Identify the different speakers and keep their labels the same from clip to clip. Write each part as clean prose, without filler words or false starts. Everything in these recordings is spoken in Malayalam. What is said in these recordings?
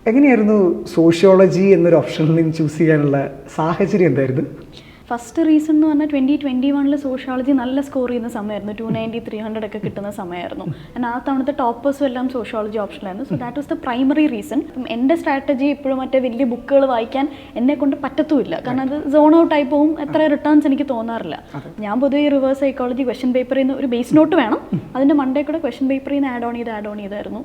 Speaker 1: എങ്ങനെയായിരുന്നു സോഷ്യോളജി എന്നൊരു ഓപ്ഷനിൽ ചൂസ് ചെയ്യാനുള്ള സാഹചര്യം എന്തായിരുന്നു?
Speaker 2: ഫസ്റ്റ് റീസൺ എന്ന് പറഞ്ഞാൽ 2021 സോഷ്യോളജി നല്ല സ്കോർ ചെയ്യുന്ന സമയമായിരുന്നു. 290, 300 ഒക്കെ കിട്ടുന്ന സമയമായിരുന്നു. ആ തവണത്തെ ടോപ്പേഴ്സും എല്ലാം സോഷ്യോളജി ഓപ്ഷനിലായിരുന്നു. So that was the primary reason. എൻ്റെ സ്ട്രാറ്റജി ഇപ്പോഴും മറ്റേ വലിയ ബുക്കുകൾ വായിക്കാൻ എന്നെ കൊണ്ട് പറ്റത്തുമില്ല. കാരണം അത് സോൺ ഔട്ട് ആയി പോകും. എത്ര റിട്ടേൺസ് എനിക്ക് തോന്നാറില്ല. ഞാൻ പൊതുവെ റിവേഴ്സ് സൈക്കോളജി ക്വസ്റ്റ്യൻ പേപ്പറിൽ നിന്ന് ഒരു ബേസ് നോട്ട് വേണം, അതിൻ്റെ മണ്ടേ കൂടെ ക്വസ്റ്റ്യൻ പേപ്പറിൽ നിന്ന് ആഡ് ഓൺ ചെയ്തായിരുന്നു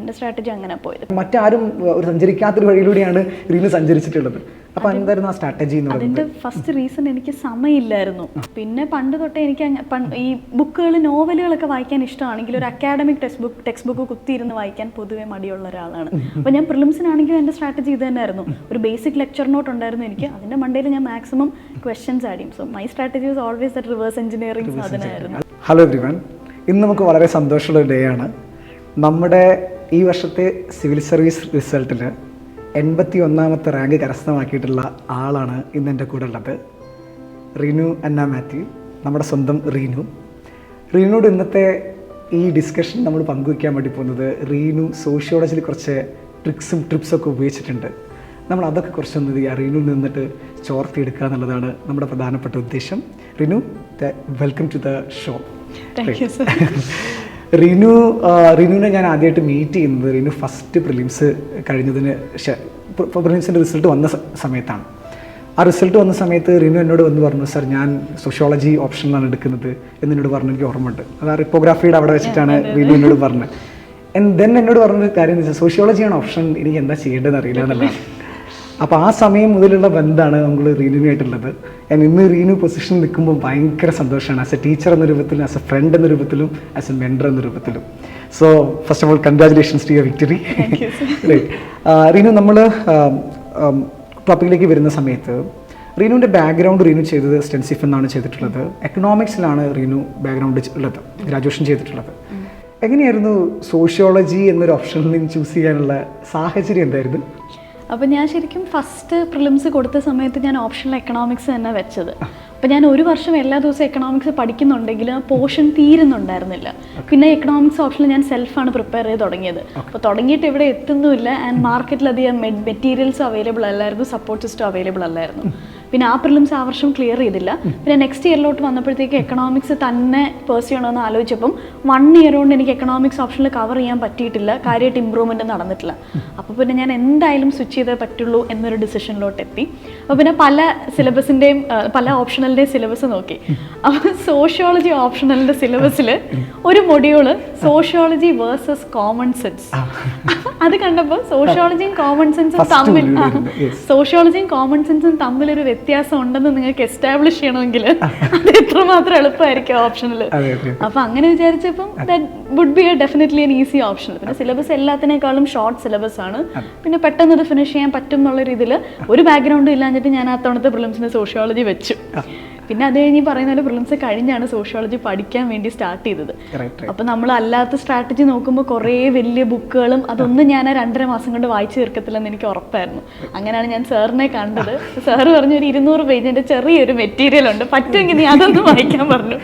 Speaker 2: എൻ്റെ സ്ട്രാറ്റജി. അങ്ങനെ പോയത്.
Speaker 1: മറ്റാരും ഒരു സഞ്ചരിക്കാത്തൊരു വഴിയിലൂടെയാണ് റീനു സഞ്ചരിച്ചിട്ടുള്ളത്. അപ്പോൾ എന്തായിരുന്നു ആ സ്ട്രാറ്റജി?
Speaker 2: അതിൻ്റെ ഫസ്റ്റ് റീസൺ എനിക്ക് സമയമില്ലായിരുന്നു. പിന്നെ പണ്ട് തൊട്ടേ എനിക്ക് ഈ ബുക്കുകൾ, നോവലുകളൊക്കെ വായിക്കാൻ ഇഷ്ടമാണെങ്കിൽ ഒരു അക്കാഡമിക് ടെക്സ്റ്റ് ബുക്ക് കുത്തിയിരുന്ന് വായിക്കാൻ പൊതുവെ മടിയുള്ള ഒരാളാണ്. അപ്പോൾ ഞാൻ പ്രിലിംസിനാണെങ്കിലും എൻ്റെ സ്ട്രാറ്റജി ഇത് തന്നെയായിരുന്നു. ഒരു ബേസിക് ലെക്ചർ നോട്ട് ഉണ്ടായിരുന്നു എനിക്ക്, അതിൻ്റെ മണ്ടയിൽ ഞാൻ മാക്സിമം ക്വസ്റ്റ്യൻസ് ആഡ് ചെയ്യും. So my strategy was always that reverse engineering സാധനമായിരുന്നു.
Speaker 1: ഹലോ എവരിവൺ, ഇന്ന് നമുക്ക് വളരെ സന്തോഷമുള്ള ഡേ ആണ്. നമ്മുടെ ഈ വർഷത്തെ സിവിൽ സർവീസ് റിസൾട്ടിൽ 81ാമത്തെ റാങ്ക് കരസ്ഥമാക്കിയിട്ടുള്ള ആളാണ് ഇന്ന് എൻ്റെ കൂടെ ഉള്ളത്. റീനു അന്ന മാത്യു, നമ്മുടെ സ്വന്തം റീനു. റീനുയോട് ഇന്നത്തെ ഈ ഡിസ്കഷൻ നമ്മൾ പങ്കുവയ്ക്കാൻ വേണ്ടി പോകുന്നത്, റീനു സോഷ്യോളജിയിൽ കുറച്ച് ട്രിപ്സൊക്കെ ഉപയോഗിച്ചിട്ടുണ്ട്. നമ്മൾ അതൊക്കെ കുറച്ചൊന്ന് റീനു നിന്നിട്ട് ചോർത്തിയെടുക്കുക എന്നുള്ളതാണ് നമ്മുടെ പ്രധാനപ്പെട്ട ഉദ്ദേശം. Reenu, welcome to the show. റീനുവിനെ ഞാൻ ആദ്യമായിട്ട് മീറ്റ് ചെയ്യുന്നത് റീനു ഫസ്റ്റ് പ്രിലിംസ് കഴിഞ്ഞതിന് പ്രിലിംസിൻ്റെ റിസൾട്ട് വന്ന സമയത്താണ്. ആ റിസൾട്ട് വന്ന സമയത്ത് റീനു എന്നോട് വന്ന് പറഞ്ഞു, സാർ ഞാൻ സോഷ്യോളജി ഓപ്ഷനിലാണ് എടുക്കുന്നത് എന്നോട് പറഞ്ഞു. എനിക്ക് ഓർമ്മയുണ്ട്, അത് ആ റിപ്പോഗ്രാഫിയുടെ അവിടെ വെച്ചിട്ടാണ് റീനു എന്നോട് പറഞ്ഞത്. ദെൻ എന്നോട് പറഞ്ഞൊരു കാര്യം എന്ന് വെച്ചാൽ, സോഷ്യോളജിയാണ് ഓപ്ഷൻ, എനിക്ക് എന്താ ചെയ്യേണ്ടതെന്ന് അറിയില്ല എന്നുള്ളതാണ്. അപ്പോൾ ആ സമയം മുതലുള്ള ബന്ധമാണ് നമ്മൾ റീനുവായിട്ടുള്ളത്. ഇന്ന് റീനു പൊസിഷനിൽ നിൽക്കുമ്പോൾ ഭയങ്കര സന്തോഷമാണ്. ആസ് എ ടീച്ചർ എന്ന രൂപത്തിലും, ആസ് എ ഫ്രണ്ട് എന്ന രൂപത്തിലും, ആസ് എ മെൻറ്റർ എന്ന രൂപത്തിലും. So first of all congratulations to your victory. Reenu, നമ്മൾ ടോപ്പിക്കിലേക്ക് വരുന്ന സമയത്ത് റീനുവിൻ്റെ ബാക്ക്ഗ്രൗണ്ട്, റീനു ചെയ്തത് സ്റ്റെൻസിഫ് എന്നാണ് ചെയ്തിട്ടുള്ളത്. എക്കണോമിക്സിലാണ് റീനു ബാക്ക്ഗ്രൗണ്ട് ഉള്ളത്, ഗ്രാജുവേഷൻ ചെയ്തിട്ടുള്ളത്. എങ്ങനെയായിരുന്നു സോഷ്യോളജി എന്നൊരു ഓപ്ഷനിൽ ചൂസ് ചെയ്യാനുള്ള സാഹചര്യം എന്തായിരുന്നു?
Speaker 2: അപ്പോൾ ഞാൻ ശരിക്കും ഫസ്റ്റ് പ്രിലിംസ് കൊടുത്ത സമയത്ത് ഞാൻ ഓപ്ഷണൽ എക്കണോമിക്സ് തന്നെ വെച്ചത്. അപ്പോൾ ഞാൻ ഒരു വർഷം എല്ലാ ദിവസവും എക്കണോമിക്സ് പഠിക്കുന്നുണ്ടെങ്കിൽ ആ പോർഷൻ തീരുന്നുണ്ടായിരുന്നില്ല. പിന്നെ എക്കണോമിക്സ് ഓപ്ഷനിൽ ഞാൻ സെൽഫാണ് പ്രിപ്പയർ ചെയ്ത് തുടങ്ങിയത്. അപ്പോൾ തുടങ്ങിയിട്ട് ഇവിടെ എത്തുന്നുമില്ല. ആൻഡ് മാർക്കറ്റിൽ അധികം മെറ്റീരിയൽസ് അവൈലബിൾ അല്ലായിരുന്നു, സപ്പോർട്ട് സിസ്റ്റം അവൈലബിൾ അല്ലായിരുന്നു. പിന്നെ ആ പ്രിലിംസ് ആ വർഷം ക്ലിയർ ചെയ്തില്ല. പിന്നെ നെക്സ്റ്റ് ഇയറിലോട്ട് വന്നപ്പോഴത്തേക്ക് എക്കണോമിക്സ് തന്നെ പേഴ്സ്യൂ ചെയ്യണമെന്ന് ആലോചിച്ചപ്പം 1 ഇയർ കൊണ്ട് എനിക്ക് എക്കണോമിക്സ് ഓപ്ഷനിൽ കവർ ചെയ്യാൻ പറ്റിയിട്ടില്ല, കാര്യമായിട്ട് ഇമ്പ്രൂവ്മെൻറ്റ് നടന്നിട്ടില്ല. അപ്പോൾ പിന്നെ ഞാൻ എന്തായാലും സ്വിച്ച് ചെയ്തേ പറ്റുള്ളൂ എന്നൊരു ഡിസിഷനിലോട്ട് എത്തി. അപ്പോൾ പിന്നെ പല സിലബസിൻ്റെയും പല ഓപ്ഷണലിൻ്റെയും സിലബസ് നോക്കി. അപ്പോൾ സോഷ്യോളജി ഓപ്ഷണലിൻ്റെ സിലബസിൽ ഒരു module sociology versus common sense. അത് കണ്ടപ്പോൾ സോഷ്യോളജിയും കോമൺ സെൻസും തമ്മിലൊരു വ്യത്യാസം ഉണ്ടെന്ന് നിങ്ങൾക്ക് എസ്റ്റാബ്ലിഷ് ചെയ്യണമെങ്കിൽ അത് എത്രമാത്രം എളുപ്പമായിരിക്കും ഓപ്ഷനിൽ. അപ്പൊ അങ്ങനെ വിചാരിച്ചപ്പം that would be definitely an easy option. പിന്നെ സിലബസ് എല്ലാത്തിനേക്കാളും ഷോർട്ട് സിലബസ് ആണ്. പിന്നെ പെട്ടെന്ന് ഇത് ഫിനിഷ് ചെയ്യാൻ പറ്റും എന്നുള്ള രീതിയിൽ ഒരു ബാക്ക്ഗ്രൗണ്ടും ഇല്ലാഞ്ഞിട്ട് ഞാൻ ആ തവണത്തെ പ്രിലിംസിന് സോഷ്യോളജി വെച്ചു. പിന്നെ അത് കഴിഞ്ഞ് പറയുന്ന പോലെ പ്രിലിംസ് കഴിഞ്ഞാണ് സോഷ്യോളജി പഠിക്കാൻ വേണ്ടി സ്റ്റാർട്ട് ചെയ്തത്. അപ്പോൾ നമ്മൾ അല്ലാത്ത സ്ട്രാറ്റജി നോക്കുമ്പോൾ കുറേ വലിയ ബുക്കുകളും അതൊന്നും ഞാൻ 2.5 മാസം കൊണ്ട് വായിച്ചു തീർക്കത്തില്ലെന്ന് എനിക്ക് ഉറപ്പായിരുന്നു. അങ്ങനെയാണ് ഞാൻ സാറിനെ കണ്ടത്. സാറ് പറഞ്ഞു, ഒരു 200 പേജിൻ്റെ ചെറിയൊരു മെറ്റീരിയൽ ഉണ്ട്, പറ്റുമെങ്കിൽ നീ അതൊന്ന് വായിക്കാൻ പറഞ്ഞു.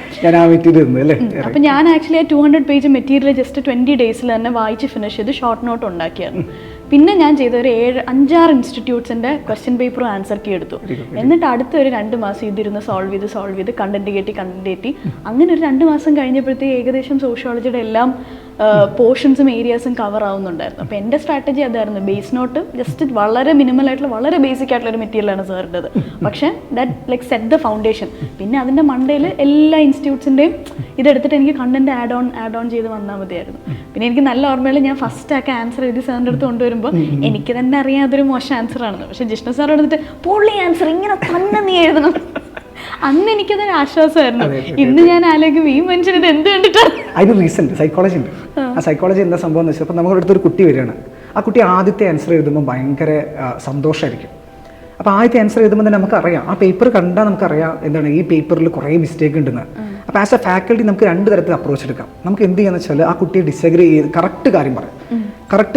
Speaker 2: അപ്പം ഞാൻ ആക്ച്വലി ആ 200 പേജ് മെറ്റീരിയൽ ജസ്റ്റ് 20 ഡേയ്സിൽ തന്നെ വായിച്ച് ഫിനിഷ് ചെയ്ത് ഷോർട്ട് നോട്ട് ഉണ്ടാക്കിയായിരുന്നു. പിന്നെ ഞാൻ ചെയ്ത ഒരു 5-6 ഇൻസ്റ്റിറ്റ്യൂട്ട്സിൻ്റെ ക്വസ്റ്റ്യൻ പേപ്പറും ആൻസർ കീ എടുത്തു. എന്നിട്ട് അടുത്തൊരു 2 മാസം ഇതിരുന്ന് സോൾവ് ചെയ്ത് കണ്ടന്റ് കയറ്റി അങ്ങനെ ഒരു 2 മാസം കഴിഞ്ഞപ്പോഴത്തേക്ക് ഏകദേശം സോഷ്യോളജിയുടെ എല്ലാം പോർഷൻസും ഏരിയാസും കവർ ആവുന്നുണ്ടായിരുന്നു. അപ്പോൾ എൻ്റെ സ്ട്രാറ്റജി അതായിരുന്നു. ബേസ് നോട്ട് ജസ്റ്റ് വളരെ മിനിമൽ ആയിട്ടുള്ള, വളരെ ബേസിക് ആയിട്ടുള്ള ഒരു മെറ്റീരിയലാണ് സാറിൻ്റെത്. പക്ഷേ that like set the foundation. പിന്നെ അതിൻ്റെ മണ്ടയിൽ എല്ലാ ഇൻസ്റ്റിറ്റ്യൂട്ട്സിൻ്റെയും ഇതെടുത്തിട്ട് എനിക്ക് കണ്ടന്റ് ആഡ് ഓൺ ചെയ്ത് വന്നാൽ മതിയായിരുന്നു. പിന്നെ എനിക്ക് നല്ല ഓർമ്മയിൽ ഞാൻ ഫസ്റ്റ് ഒക്കെ ആൻസർ എഴുതി സാറിൻ്റെ അടുത്ത് കൊണ്ടുവരുമ്പോൾ എനിക്ക് തന്നെ അറിയാം അതൊരു മോശം ആൻസർ ആണെന്ന്. പക്ഷേ ജിഷ്ണു സാർ എടുത്തിട്ട് പൊള്ളി ആൻസർ, ഇങ്ങനെ തന്നെ നീ എഴുതണം. അന്ന് എനിക്കതൊരു ആശ്വാസമായിരുന്നു. ഇന്ന് ഞാൻ ആലോചിക്കും ഈ മനുഷ്യൻ ഇത് എന്ത് കണ്ടിട്ടാണ്.
Speaker 1: അതിന് റീസൺ സൈക്കോളജി ഉണ്ട്. ആ സൈക്കോളജി എന്താ സംഭവം എന്ന് വെച്ചാൽ, അപ്പോൾ നമ്മുടെ അടുത്തൊരു കുട്ടി വരികയാണ്. ആ കുട്ടി ആദ്യത്തെ ആൻസർ എഴുതുമ്പോൾ ഭയങ്കര സന്തോഷമായിരിക്കും. അപ്പോൾ ആദ്യത്തെ ആൻസർ എഴുതുമ്പോൾ തന്നെ നമുക്കറിയാം, ആ പേപ്പർ കണ്ടാൽ നമുക്കറിയാം എന്താണ് ഈ പേപ്പറിൽ കുറേ മിസ്റ്റേക്ക് ഉണ്ടെന്ന്. അപ്പോൾ ആസ് എ ഫാക്കൽറ്റി നമുക്ക് 2 തരത്തിൽ അപ്രോച്ച് എടുക്കാം. നമുക്ക് എന്ത് ചെയ്യാന്ന് വെച്ചാൽ ആ കുട്ടിയെ ഡിസഗ്രി ചെയ്ത് കറക്റ്റ്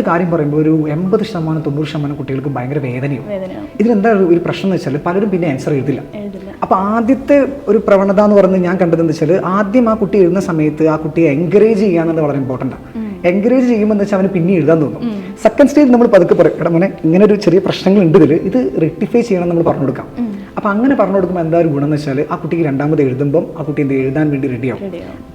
Speaker 1: കാര്യം പറയുമ്പോൾ ഒരു 80% 90% കുട്ടികൾക്ക് ഭയങ്കര വേദനയും. ഇതിലെന്താ ഒരു പ്രശ്നം എന്ന് വെച്ചാൽ, പലരും പിന്നെ ആൻസർ എഴുതില്ല. അപ്പോൾ ആദ്യത്തെ ഒരു പ്രവണത എന്ന് പറയുന്നത് ഞാൻ കണ്ടതെന്ന് വെച്ചാൽ, ആദ്യം ആ കുട്ടി എഴുതുന്ന സമയത്ത് ആ കുട്ടിയെ എൻകറേജ് ചെയ്യാന്നുള്ളത് വളരെ ഇമ്പോർട്ടൻ്റ് ആണ്. എൻകറേജ് ചെയ്യുമ്പോൾ എന്ന് വെച്ചാൽ അവന് പിന്നെ എഴുതാൻ തോന്നും. സെക്കൻഡ് സ്റ്റേജ് നമ്മൾ പതുക്കെ പറയും, എടാ മോനെ ഇങ്ങനെ ഒരു ചെറിയ പ്രശ്നങ്ങൾ ഉണ്ട് ഇതിൽ, ഇത് റെക്ടിഫൈ ചെയ്യണം നമ്മൾ പറഞ്ഞു കൊടുക്കാം. അപ്പോൾ അങ്ങനെ പറഞ്ഞു കൊടുക്കുമ്പോൾ എന്താ ഒരു ഗുണം എന്ന് വെച്ചാൽ ആ കുട്ടിക്ക് രണ്ടാമത് എഴുതുമ്പം ആ കുട്ടി എന്ത് എഴുതാൻ വേണ്ടി റെഡിയാവും.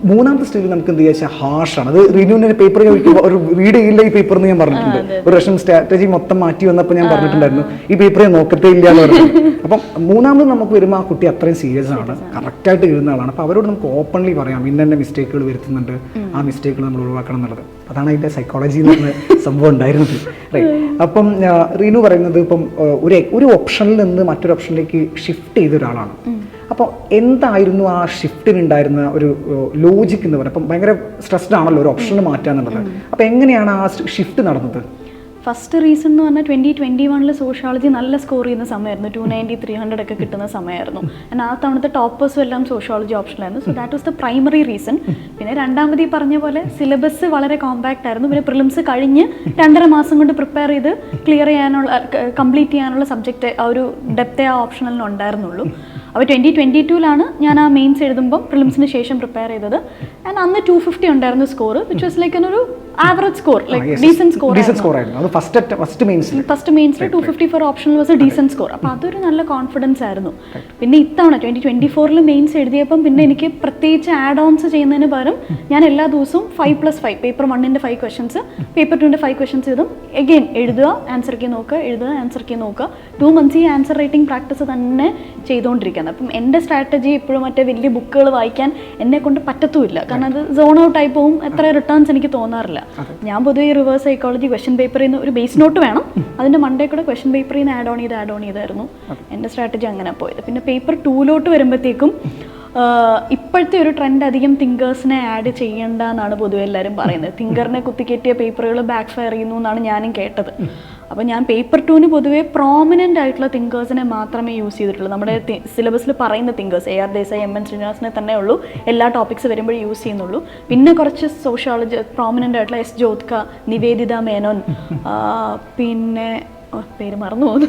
Speaker 1: മൂന്നാമത്തെ സ്റ്റേജിൽ നമുക്ക് എന്ത് വെച്ചാൽ ഹാർഷാണ്. അത് റിന്യൂവിൻ്റെ പേപ്പർ ഒരു റീഡ് ചെയ്യില്ല ഈ പേപ്പർ എന്ന് ഞാൻ പറഞ്ഞിട്ടുണ്ട്. ഒരു വർഷം സ്ട്രാറ്റജി മൊത്തം മാറ്റി വന്നപ്പോൾ ഞാൻ പറഞ്ഞിട്ടുണ്ടായിരുന്നു ഈ പേപ്പർ ഞാൻ നോക്കത്തേ ഇല്ല എന്ന് പറഞ്ഞു. അപ്പം മൂന്നാമത് നമുക്ക് വരുമ്പോൾ ആ കുട്ടി അത്രയും സീരിയസ് ആണ്, കറക്റ്റായിട്ട് എഴുതുന്ന ആളാണ്. അപ്പോൾ അവരോട് നമുക്ക് ഓപ്പൺലി പറയാം ഇന്നെ മിസ്റ്റേക്കുകൾ വരുത്തുന്നുണ്ട്, ആ മിസ്റ്റേക്കുകൾ നമ്മൾ ഒഴിവാക്കണം എന്നുള്ളത്. അതാണ് അതിൻ്റെ സൈക്കോളജി എന്ന് പറഞ്ഞ സംഭവം ഉണ്ടായിരുന്നത്. അപ്പം റീനു പറയുന്നത് ഇപ്പം ഒരു ഓപ്ഷനിൽ നിന്ന് മറ്റൊരു ഓപ്ഷനിലേക്ക് ഷിഫ്റ്റ് ചെയ്ത ഒരാളാണ്. അപ്പോൾ എന്തായിരുന്നു ആ ഷിഫ്റ്റിനുണ്ടായിരുന്ന ഒരു ലോജിക് എന്ന് പറയുന്നത്? അപ്പം ഭയങ്കര സ്ട്രെസ്ഡ് ആണല്ലോ ഒരു ഓപ്ഷനിൽ മാറ്റുക എന്നുള്ളത്. അപ്പോൾ എങ്ങനെയാണ് ആ ഷിഫ്റ്റ് നടന്നത്?
Speaker 2: ഫസ്റ്റ് റീസൺ എന്ന് പറഞ്ഞാൽ 2021 സോഷ്യോളജി നല്ല സ്കോർ ചെയ്യുന്ന സമയമായിരുന്നു. 290, 300 ഒക്കെ കിട്ടുന്ന സമയമായിരുന്നു. ആ തവണത്തെ ടോപ്പേഴ്സും എല്ലാം സോഷ്യോളജി ഓപ്ഷനിലായിരുന്നു. So that was the primary reason. പിന്നെ രണ്ടാമത് ഈ പറഞ്ഞ പോലെ സിലബസ് വളരെ കോമ്പാക്റ്റ് ആയിരുന്നു. പിന്നെ പ്രിലിംസ് കഴിഞ്ഞ് 2.5 മാസം കൊണ്ട് പ്രിപ്പയർ ചെയ്ത് ക്ലിയർ ചെയ്യാനുള്ള കംപ്ലീറ്റ് ചെയ്യാനുള്ള സബ്ജക്റ്റ് ആ ഒരു ഡെപ്തേ ആ ഓപ്ഷണലിന് ഉണ്ടായിരുന്നുള്ളൂ. അപ്പോൾ 2022 ഞാൻ ആ മെയിൻസ് എഴുതുമ്പം പ്രിലിംസിന് ശേഷം പ്രിപ്പയർ ചെയ്തത്. ആൻഡ് അന്ന് 250 ഉണ്ടായിരുന്നു സ്കോർ, വിച്ച് വാസ് ലൈക്ക് ഒരു average score, like decent score ആയിരുന്നു. ഫസ്റ്റ് മെയിൻസിൽ 254 optional was a decent score. അപ്പോൾ അതൊരു നല്ല കോൺഫിഡൻസ് ആയിരുന്നു. പിന്നെ ഇത്തവണ 2024 മെയിൻസ് എഴുതിയപ്പം പിന്നെ എനിക്ക് പ്രത്യേകിച്ച് ആഡ് ഓൺസ് ചെയ്യുന്നതിന് പകരം ഞാൻ എല്ലാ ദിവസവും 5+5 പേപ്പർ 1ൻ്റെ 5 ക്വസ്റ്റൻസ്, പേപ്പർ 2ൻ്റെ 5 ക്വസ്റ്റൻസ് ചെയ്തും എഗെയിൻ എഴുതുക, ആൻസർ കീ നോക്കുക, എഴുതുക, ആൻസർ കീ നോക്കുക. 2 months ഈ ആൻസർ റൈറ്റിംഗ് പ്രാക്ടീസ് തന്നെ ചെയ്തുകൊണ്ടിരിക്കുന്നത്. അപ്പം എൻ്റെ സ്ട്രാറ്റജി ഇപ്പോഴും മറ്റേ വലിയ ബുക്കുകൾ വായിക്കാൻ എന്നെ കൊണ്ട് പറ്റത്തുമില്ല. കാരണം അത് സോൺ ഔട്ട് ആയി പോകും, എത്ര റിട്ടേൺസ് എനിക്ക് തോന്നാറില്ല. ഞാൻ പൊതുവെ റിവേഴ്സ് സൈക്കോളജി ക്വസ്റ്റ്യൻ പേപ്പറിൽ നിന്ന് ഒരു ബേസ് നോട്ട് വേണം, അതിൻ്റെ മണ്ടേ കൂടെ ക്വസ്റ്റ്യൻ പേപ്പറിൽ നിന്ന് ആഡ് ഓൺ ചെയ്തായിരുന്നു എൻ്റെ സ്ട്രാറ്റജി. അങ്ങനെ പോയത്. പിന്നെ പേപ്പർ 2 വരുമ്പോഴത്തേക്കും ഇപ്പോഴത്തെ ഒരു ട്രെൻഡ് അധികം തിങ്കേഴ്സിനെ ആഡ് ചെയ്യേണ്ട എന്നാണ് പൊതുവെ എല്ലാവരും പറയുന്നത്. തിങ്കറിനെ കുത്തിക്കയറ്റിയ പേപ്പറുകൾ ബാക്ക് ഫയർ ചെയ്യുന്നു എന്നാണ് ഞാനും കേട്ടത്. അപ്പോൾ ഞാൻ പേപ്പർ 2 പൊതുവേ പ്രോമിനൻ്റ് ആയിട്ടുള്ള തിങ്കേഴ്സിനെ മാത്രമേ യൂസ് ചെയ്തിട്ടുള്ളൂ. നമ്മുടെ സിലബസിൽ പറയുന്ന തിങ്കേഴ്സ് AR ദേശായി, MN ശ്രീനിവാസനെ തന്നെ ഉള്ളൂ എല്ലാ ടോപ്പിക്സ് വരുമ്പോഴും യൂസ് ചെയ്യുന്നുള്ളൂ. പിന്നെ കുറച്ച് സോഷ്യോളജി പ്രോമിനൻ്റ് ആയിട്ടുള്ള S. ജ്യോത്ക, നിവേദിത മേനോൻ, പിന്നെ പേര് മറന്നു പോകുന്നു.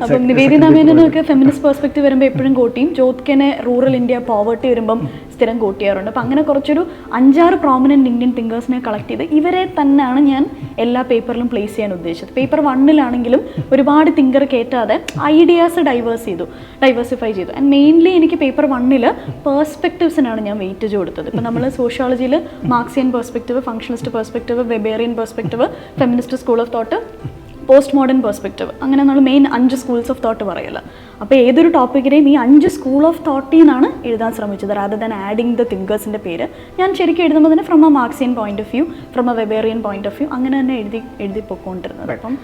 Speaker 2: അപ്പം നിവേദിത മേനോനൊക്കെ ഫെമിനിസ്റ്റ് പെർസ്പെക്റ്റീവ് വരുമ്പോൾ എപ്പോഴും കോട്ടിയും, ജ്യോത്കനെ റൂറൽ ഇന്ത്യ പോവർട്ടി വരുമ്പം സ്ഥിരം കോട്ട് ചെയ്യാറുണ്ട്. അപ്പം അങ്ങനെ കുറച്ചൊരു 5-6 പ്രോമിനൻ്റ് ഇന്ത്യൻ തിങ്കേഴ്സിനെ കളക്ട് ചെയ്ത് ഇവരെ തന്നെയാണ് ഞാൻ എല്ലാ പേപ്പറിലും പ്ലേസ് ചെയ്യാൻ ഉദ്ദേശിച്ചത്. പേപ്പർ 1 ഒരുപാട് തിങ്കർ കയറ്റാതെ ഐഡിയാസ് ഡൈവേഴ്സിഫൈ ചെയ്തു. ആൻഡ് മെയിൻലി എനിക്ക് പേപ്പർ 1 പെർസ്പെക്റ്റീവ്സിനാണ് ഞാൻ വെയിറ്റേജ് കൊടുത്തത്. ഇപ്പം നമ്മൾ സോഷ്യോളജിയിൽ Marxian perspective, functionist perspective, Weberian perspective, feminist school of thought, post modern perspective, അങ്ങനെ നമ്മൾ മെയിൻ 5 സ്കൂൾസ് ഓഫ് തോട്ട് പറയല്ല. അപ്പോൾ ഏതൊരു ടോപ്പിക്കിനെയും ഈ 5 സ്കൂൾ ഓഫ് തോട്ടിൽ നിന്നാണ് എഴുതാൻ ശ്രമിച്ചത്, റാദർ ദാൻ ആഡിങ് ദ തിങ്കേഴ്സിൻ്റെ പേര്. ഞാൻ ശരിക്കും എഴുതുമ്പോൾ തന്നെ from A Marxian point of view, from A Weberian point of view, അങ്ങനെ തന്നെ എഴുതി പൊയ്ക്കൊണ്ടിരുന്നത്. അപ്പം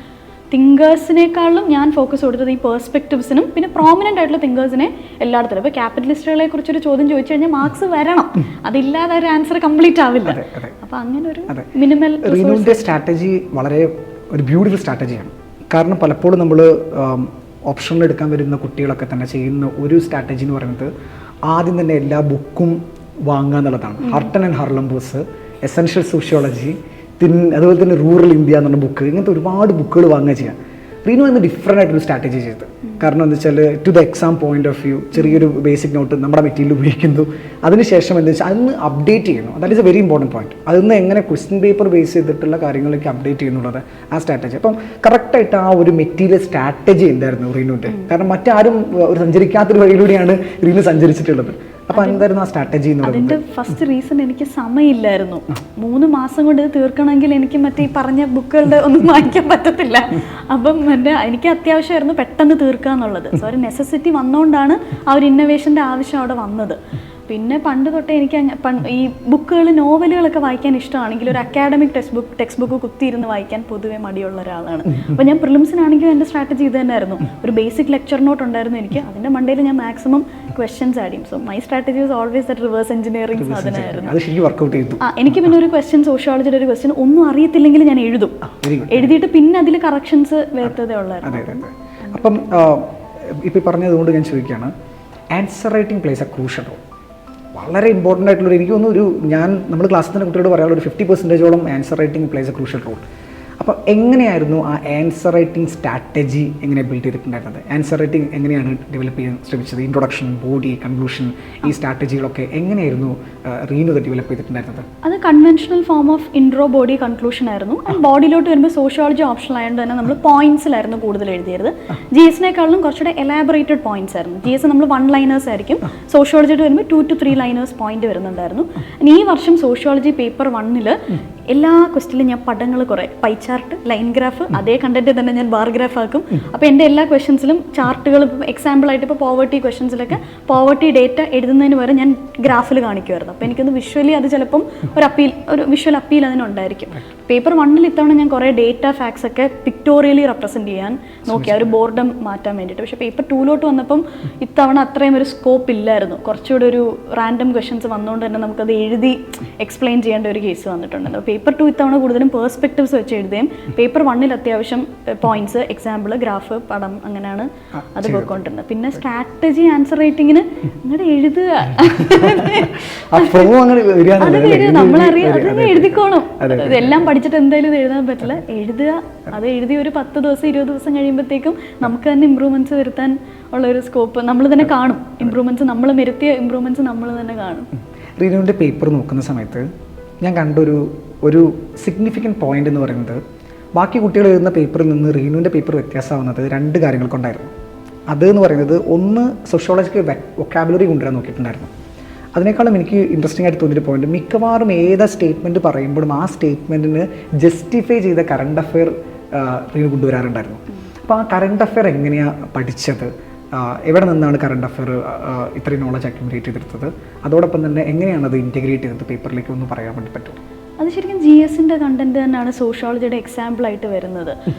Speaker 2: തിങ്കേഴ്സിനേക്കാളും ഞാൻ ഫോക്കസ് കൊടുത്തത് ഈ പെർസ്പെക്റ്റീവ്സിനും പിന്നെ പ്രോമിനൻ്റ് ആയിട്ടുള്ള തിങ്കേഴ്സിനെ എല്ലായിടത്തും. ഇപ്പോൾ ക്യാപിറ്റലിസ്റ്റുകളെ കുറിച്ചൊരു ചോദ്യം ചോദിച്ചു കഴിഞ്ഞാൽ മാർക്സ് വരണം, അതില്ലാതെ ഒരു ആൻസർ കംപ്ലീറ്റ് ആവില്ല. അപ്പോൾ അങ്ങനെ ഒരു മിനിമൽ
Speaker 1: സ്ട്രാറ്റജി വളരെ ഒരു ബ്യൂട്ടിഫുൾ സ്ട്രാറ്റജിയാണ്. കാരണം പലപ്പോഴും നമ്മൾ ഓപ്ഷനിൽ എടുക്കാൻ വരുന്ന കുട്ടികളൊക്കെ തന്നെ ചെയ്യുന്ന ഒരു സ്ട്രാറ്റജി എന്ന് പറയുന്നത് ആദ്യം തന്നെ എല്ലാ ബുക്കും വാങ്ങുക എന്നുള്ളതാണ്. ഹർട്ടൺ ആൻഡ് ഹർലംബോസ്, എസെൻഷ്യൽ സോഷ്യോളജി, അതുപോലെ തന്നെ റൂറൽ ഇന്ത്യ എന്ന് പറഞ്ഞ ബുക്ക്, ഇങ്ങനത്തെ ഒരുപാട് ബുക്കുകൾ വാങ്ങുക ചെയ്യാം. റീനു എന്ന് ഡിഫറെൻ്റ് ആയിട്ടൊരു സ്ട്രാറ്റജി ചെയ്ത്. കാരണം എന്താ വെച്ചാൽ to the exam point of view ചെറിയൊരു ബേസിക് നോട്ട് നമ്മുടെ മെറ്റീരിയൽ ഉപയോഗിക്കുന്നു, അതിനുശേഷം എന്താ വെച്ചാൽ അതിന് അപ്ഡേറ്റ് ചെയ്യുന്നു. That is a very important point. അതിന്ന് എങ്ങനെ ക്വസ്റ്റ്യൻ പേപ്പർ ബേസ് ചെയ്തിട്ടുള്ള കാര്യങ്ങളിലേക്ക് അപ്ഡേറ്റ് ചെയ്യുന്നുള്ളത് ആ സ്ട്രാറ്റജി. അപ്പം കറക്റ്റായിട്ട് ആ ഒരു മെറ്റീരിയൽ സ്ട്രാറ്റജി എന്തായിരുന്നു റീനുവിൻ്റെ? കാരണം മറ്റാരും ഒരു സഞ്ചരിക്കാത്തൊരു വഴിയിലൂടെയാണ് റീനു സഞ്ചരിച്ചിട്ടുള്ളത്. അപ്പോൾ എന്തായിരുന്നു ആ സ്ട്രാറ്റജി?
Speaker 2: അതിൻ്റെ ഫസ്റ്റ് റീസൺ എനിക്ക് സമയമില്ലായിരുന്നു. 3 മാസം കൊണ്ട് ഇത് തീർക്കണമെങ്കിൽ എനിക്ക് മറ്റേ ഈ പറഞ്ഞ ബുക്കുകളുടെ ഒന്നും വായിക്കാൻ പറ്റത്തില്ല. അപ്പം എനിക്ക് അത്യാവശ്യമായിരുന്നു പെട്ടെന്ന് തീർക്കുക എന്നുള്ളത്. സോ ഒരു നെസസിറ്റി വന്നുകൊണ്ടാണ് ആ ഒരു ഇന്നോവേഷൻ്റെ ആവശ്യം അവിടെ വന്നത്. പിന്നെ പണ്ട് തൊട്ടേ എനിക്ക് ഈ ബുക്കുകൾ, നോവലുകളൊക്കെ വായിക്കാൻ ഇഷ്ടമാണെങ്കിൽ ഒരു അക്കാഡമിക് ടെക്സ്റ്റ് ബുക്ക് കുത്തിയിരുന്ന് വായിക്കാൻ പൊതുവെ മടിയുള്ള ഒരാളാണ്. അപ്പോൾ ഞാൻ പ്രിലിംസിനാണെങ്കിലും എൻ്റെ സ്ട്രാറ്റജി ഇത് തന്നെയായിരുന്നു. ഒരു ബേസിക് ലെക്ചർ നോട്ട് ഉണ്ടായിരുന്നു എനിക്ക്, അതിൻ്റെ മണ്ടയിൽ ഞാൻ മാക്സിമം ക്വസ്റ്റ്യൻസ് ആഡ് ചെയ്യും. So my strategy was always that reverse engineering സാധനമായിരുന്നു. എനിക്ക് പിന്നെ ഒരു ക്വസ്റ്റ്യൻ, സോഷ്യോളജിയുടെ ഒരു ക്വസ്റ്റ്യൻ ഒന്നും അറിയത്തില്ലെങ്കിൽ ഞാൻ എഴുതിയിട്ട് പിന്നെ അതിൽ കറക്ഷൻസ് വരുത്തതേ ഉള്ളായിരുന്നു.
Speaker 1: അപ്പം ഇപ്പം പറഞ്ഞതുകൊണ്ട് ഞാൻ ചോദിക്കുകയാണ്, answer writing plays a crucial role. വളരെ ഇമ്പോർട്ടൻ്റ് ആയിട്ടുള്ള, എനിക്ക് തോന്നുന്നു നമ്മൾ ക്ലാസ്സിൽ തന്നെ കുട്ടികളോട് പറയാനുള്ള ഒരു 50% answer writing plays a crucial role. അപ്പോൾ എങ്ങനെയായിരുന്നു ആ ആൻസർ റൈറ്റിംഗ് സ്ട്രാറ്റജി എങ്ങനെ ബിൽഡ് ചെയ്തിട്ടുണ്ടായിരുന്നത്? ആൻസർ റൈറ്റിംഗ് എങ്ങനെയാണ് ഡെവലപ്പ് ചെയ്യാൻ ശ്രമിച്ചത്? ഇൻട്രൊഡക്ഷൻ, ബോഡി, കൺക്ലൂഷൻ, ഈ സ്ട്രാറ്റജികളൊക്കെ എങ്ങനെയായിരുന്നു റീനു ഡെവലപ്പ് ചെയ്തിട്ടുണ്ടായിരുന്നത്?
Speaker 2: അത് conventional form of intro, body, conclusion ആയിരുന്നു. ആൻഡ് ബോഡിയിലോട്ട് വരുമ്പോൾ സോഷ്യോളജി ഓപ്ഷണൽ ആയതുകൊണ്ട് തന്നെ നമ്മൾ പോയിന്റ്സിലായിരുന്നു കൂടുതൽ എഴുതിയത്. ജി എസിനേക്കാളും കുറച്ചുകൂടെ എലാബറേറ്റഡ് പോയിന്റ്സ് ആയിരുന്നു. ജി എസ് നമ്മൾ 1 ലൈനേഴ്സ് ആയിരിക്കും, സോഷ്യോളജിയിട്ട് വരുമ്പോൾ 2 to 3 ലൈനേഴ്സ് പോയിന്റ് വരുന്നുണ്ടായിരുന്നു. ഈ വർഷം സോഷ്യോളജി പേപ്പർ 1 എല്ലാ ക്വസ്റ്റിലും ഞാൻ പടങ്ങൾ കുറേ പൈ ചാർട്ട്, ലൈൻ ഗ്രാഫ്, അതേ കണ്ടന്റ് തന്നെ ഞാൻ ബാർ ഗ്രാഫ് ആക്കും. അപ്പോൾ എൻ്റെ എല്ലാ ക്വസ്റ്റ്യൻസിലും ചാർട്ടുകൾ, ഇപ്പോൾ എക്സാമ്പിളായിട്ട് ഇപ്പോൾ പോവർട്ടി ക്വസ്റ്റ്യൻസിലൊക്കെ പോവർട്ടി ഡേറ്റ എഴുതുന്നതിന് വരെ ഞാൻ ഗ്രാഫിൽ കാണിക്കുമായിരുന്നു. അപ്പോൾ എനിക്കൊന്ന് വിഷ്വലി അത് ചിലപ്പം ഒരു വിഷ്വൽ അപ്പീൽ അതിനുണ്ടായിരിക്കും. പേപ്പർ 1 ഇത്തവണ ഞാൻ കുറേ ഡേറ്റ ഫാക്ട്സ് ഒക്കെ പിക്ടോറിയലി റെപ്രസെൻറ്റ് ചെയ്യാൻ നോക്കി, ആ ഒരു ബോർഡം മാറ്റാൻ വേണ്ടിയിട്ട്. പക്ഷേ പേപ്പർ 2 വന്നപ്പം ഇത്തവണ അത്രയും ഒരു സ്കോപ്പ് ഇല്ലായിരുന്നു. കുറച്ചുകൂടെ ഒരു റാൻഡം ക്വസ്റ്റ്യൻസ് വന്നുകൊണ്ട് തന്നെ നമുക്കത് എഴുതി എക്സ്പ്ലെയിൻ ചെയ്യേണ്ട ഒരു കേസ് വന്നിട്ടുണ്ട്. പേപ്പർ 2 ഇത്തവണ കൂടുതലും പേഴ്സ്പെക്റ്റീവ്സ് വെച്ച് എഴുതുകയും പേപ്പർ 1 അത്യാവശ്യം പോയിന്റ്സ്, എക്സാമ്പിൾ, ഗ്രാഫ്, പടം അങ്ങനെയാണ് അത് പോയിക്കൊണ്ടിരുന്നത്. പിന്നെ സ്ട്രാറ്റജി, ആൻസർ റൈറ്റിങ്ങിന് അങ്ങോട്ട് എഴുതുക, നമ്മളറിയാം, അതങ്ങനെ എഴുതിക്കോണം. ഇതെല്ലാം പഠിച്ചിട്ട് എന്തായാലും ഇത് എഴുതാൻ പറ്റില്ല. എഴുതുക, അത് എഴുതി ഒരു 10 ദിവസം 20 ദിവസം കഴിയുമ്പോഴത്തേക്കും നമുക്ക് തന്നെ ഇമ്പ്രൂവ്മെന്റ്സ് വരുത്താൻ ഉള്ള ഒരു സ്കോപ്പ് നമ്മൾ തന്നെ കാണും. ഇമ്പ്രൂവ്മെന്റ്സ് നമ്മൾ വരുത്തിയ ഇമ്പ്രൂവ്മെന്റ്സ് നമ്മൾ തന്നെ കാണും.
Speaker 1: റീനുവിൻ്റെ പേപ്പർ നോക്കുന്ന സമയത്ത് ഞാൻ കണ്ടൊരു സിഗ്നിഫിക്കൻറ്റ് പോയിന്റ് എന്ന് പറയുന്നത്, ബാക്കി കുട്ടികൾ എഴുതുന്ന പേപ്പറിൽ നിന്ന് റീനുവിൻ്റെ പേപ്പർ വ്യത്യാസമാവുന്നത് 2 കാര്യങ്ങൾ കൊണ്ടായിരുന്നു. അതെന്ന് പറയുന്നത്, ഒന്ന് സോഷ്യോളജിക്ക് വൊക്കാബുലറി കൊണ്ടുവരാൻ നോക്കിയിട്ടുണ്ടായിരുന്നു. അതിനേക്കാളും എനിക്ക് ഇൻട്രസ്റ്റിംഗ് ആയിട്ട് തോന്നിയൊരു പോയിന്റ്, മിക്കവാറും ഏതാ സ്റ്റേറ്റ്മെൻറ്റ് പറയുമ്പോഴും ആ സ്റ്റേറ്റ്മെൻറ്റിന് ജസ്റ്റിഫൈ ചെയ്ത കറണ്ട് അഫെയർ റീനു കൊണ്ടുവരാറുണ്ടായിരുന്നു. അപ്പോൾ ആ കറണ്ട് അഫെയർ എങ്ങനെയാണ് പഠിച്ചത്? എവിടെ നിന്നാണ് കറണ്ട് അഫെയർ ഇത്രയും നോളജ് അക്യുമുലേറ്റ് ചെയ്തെടുത്തത്? അതോടൊപ്പം തന്നെ എങ്ങനെയാണ് അത് ഇൻറ്റഗ്രേറ്റ് ചെയ്തത് പേപ്പറിലേക്ക് ഒന്ന് പറയാൻ വേണ്ടി പറ്റുമോ?
Speaker 2: അത് ശരിക്കും ജി എസിൻ്റെ കണ്ടന്റ് തന്നെയാണ് സോഷ്യോളജിയുടെ എക്സാമ്പിളായിട്ട് വരുന്നത്.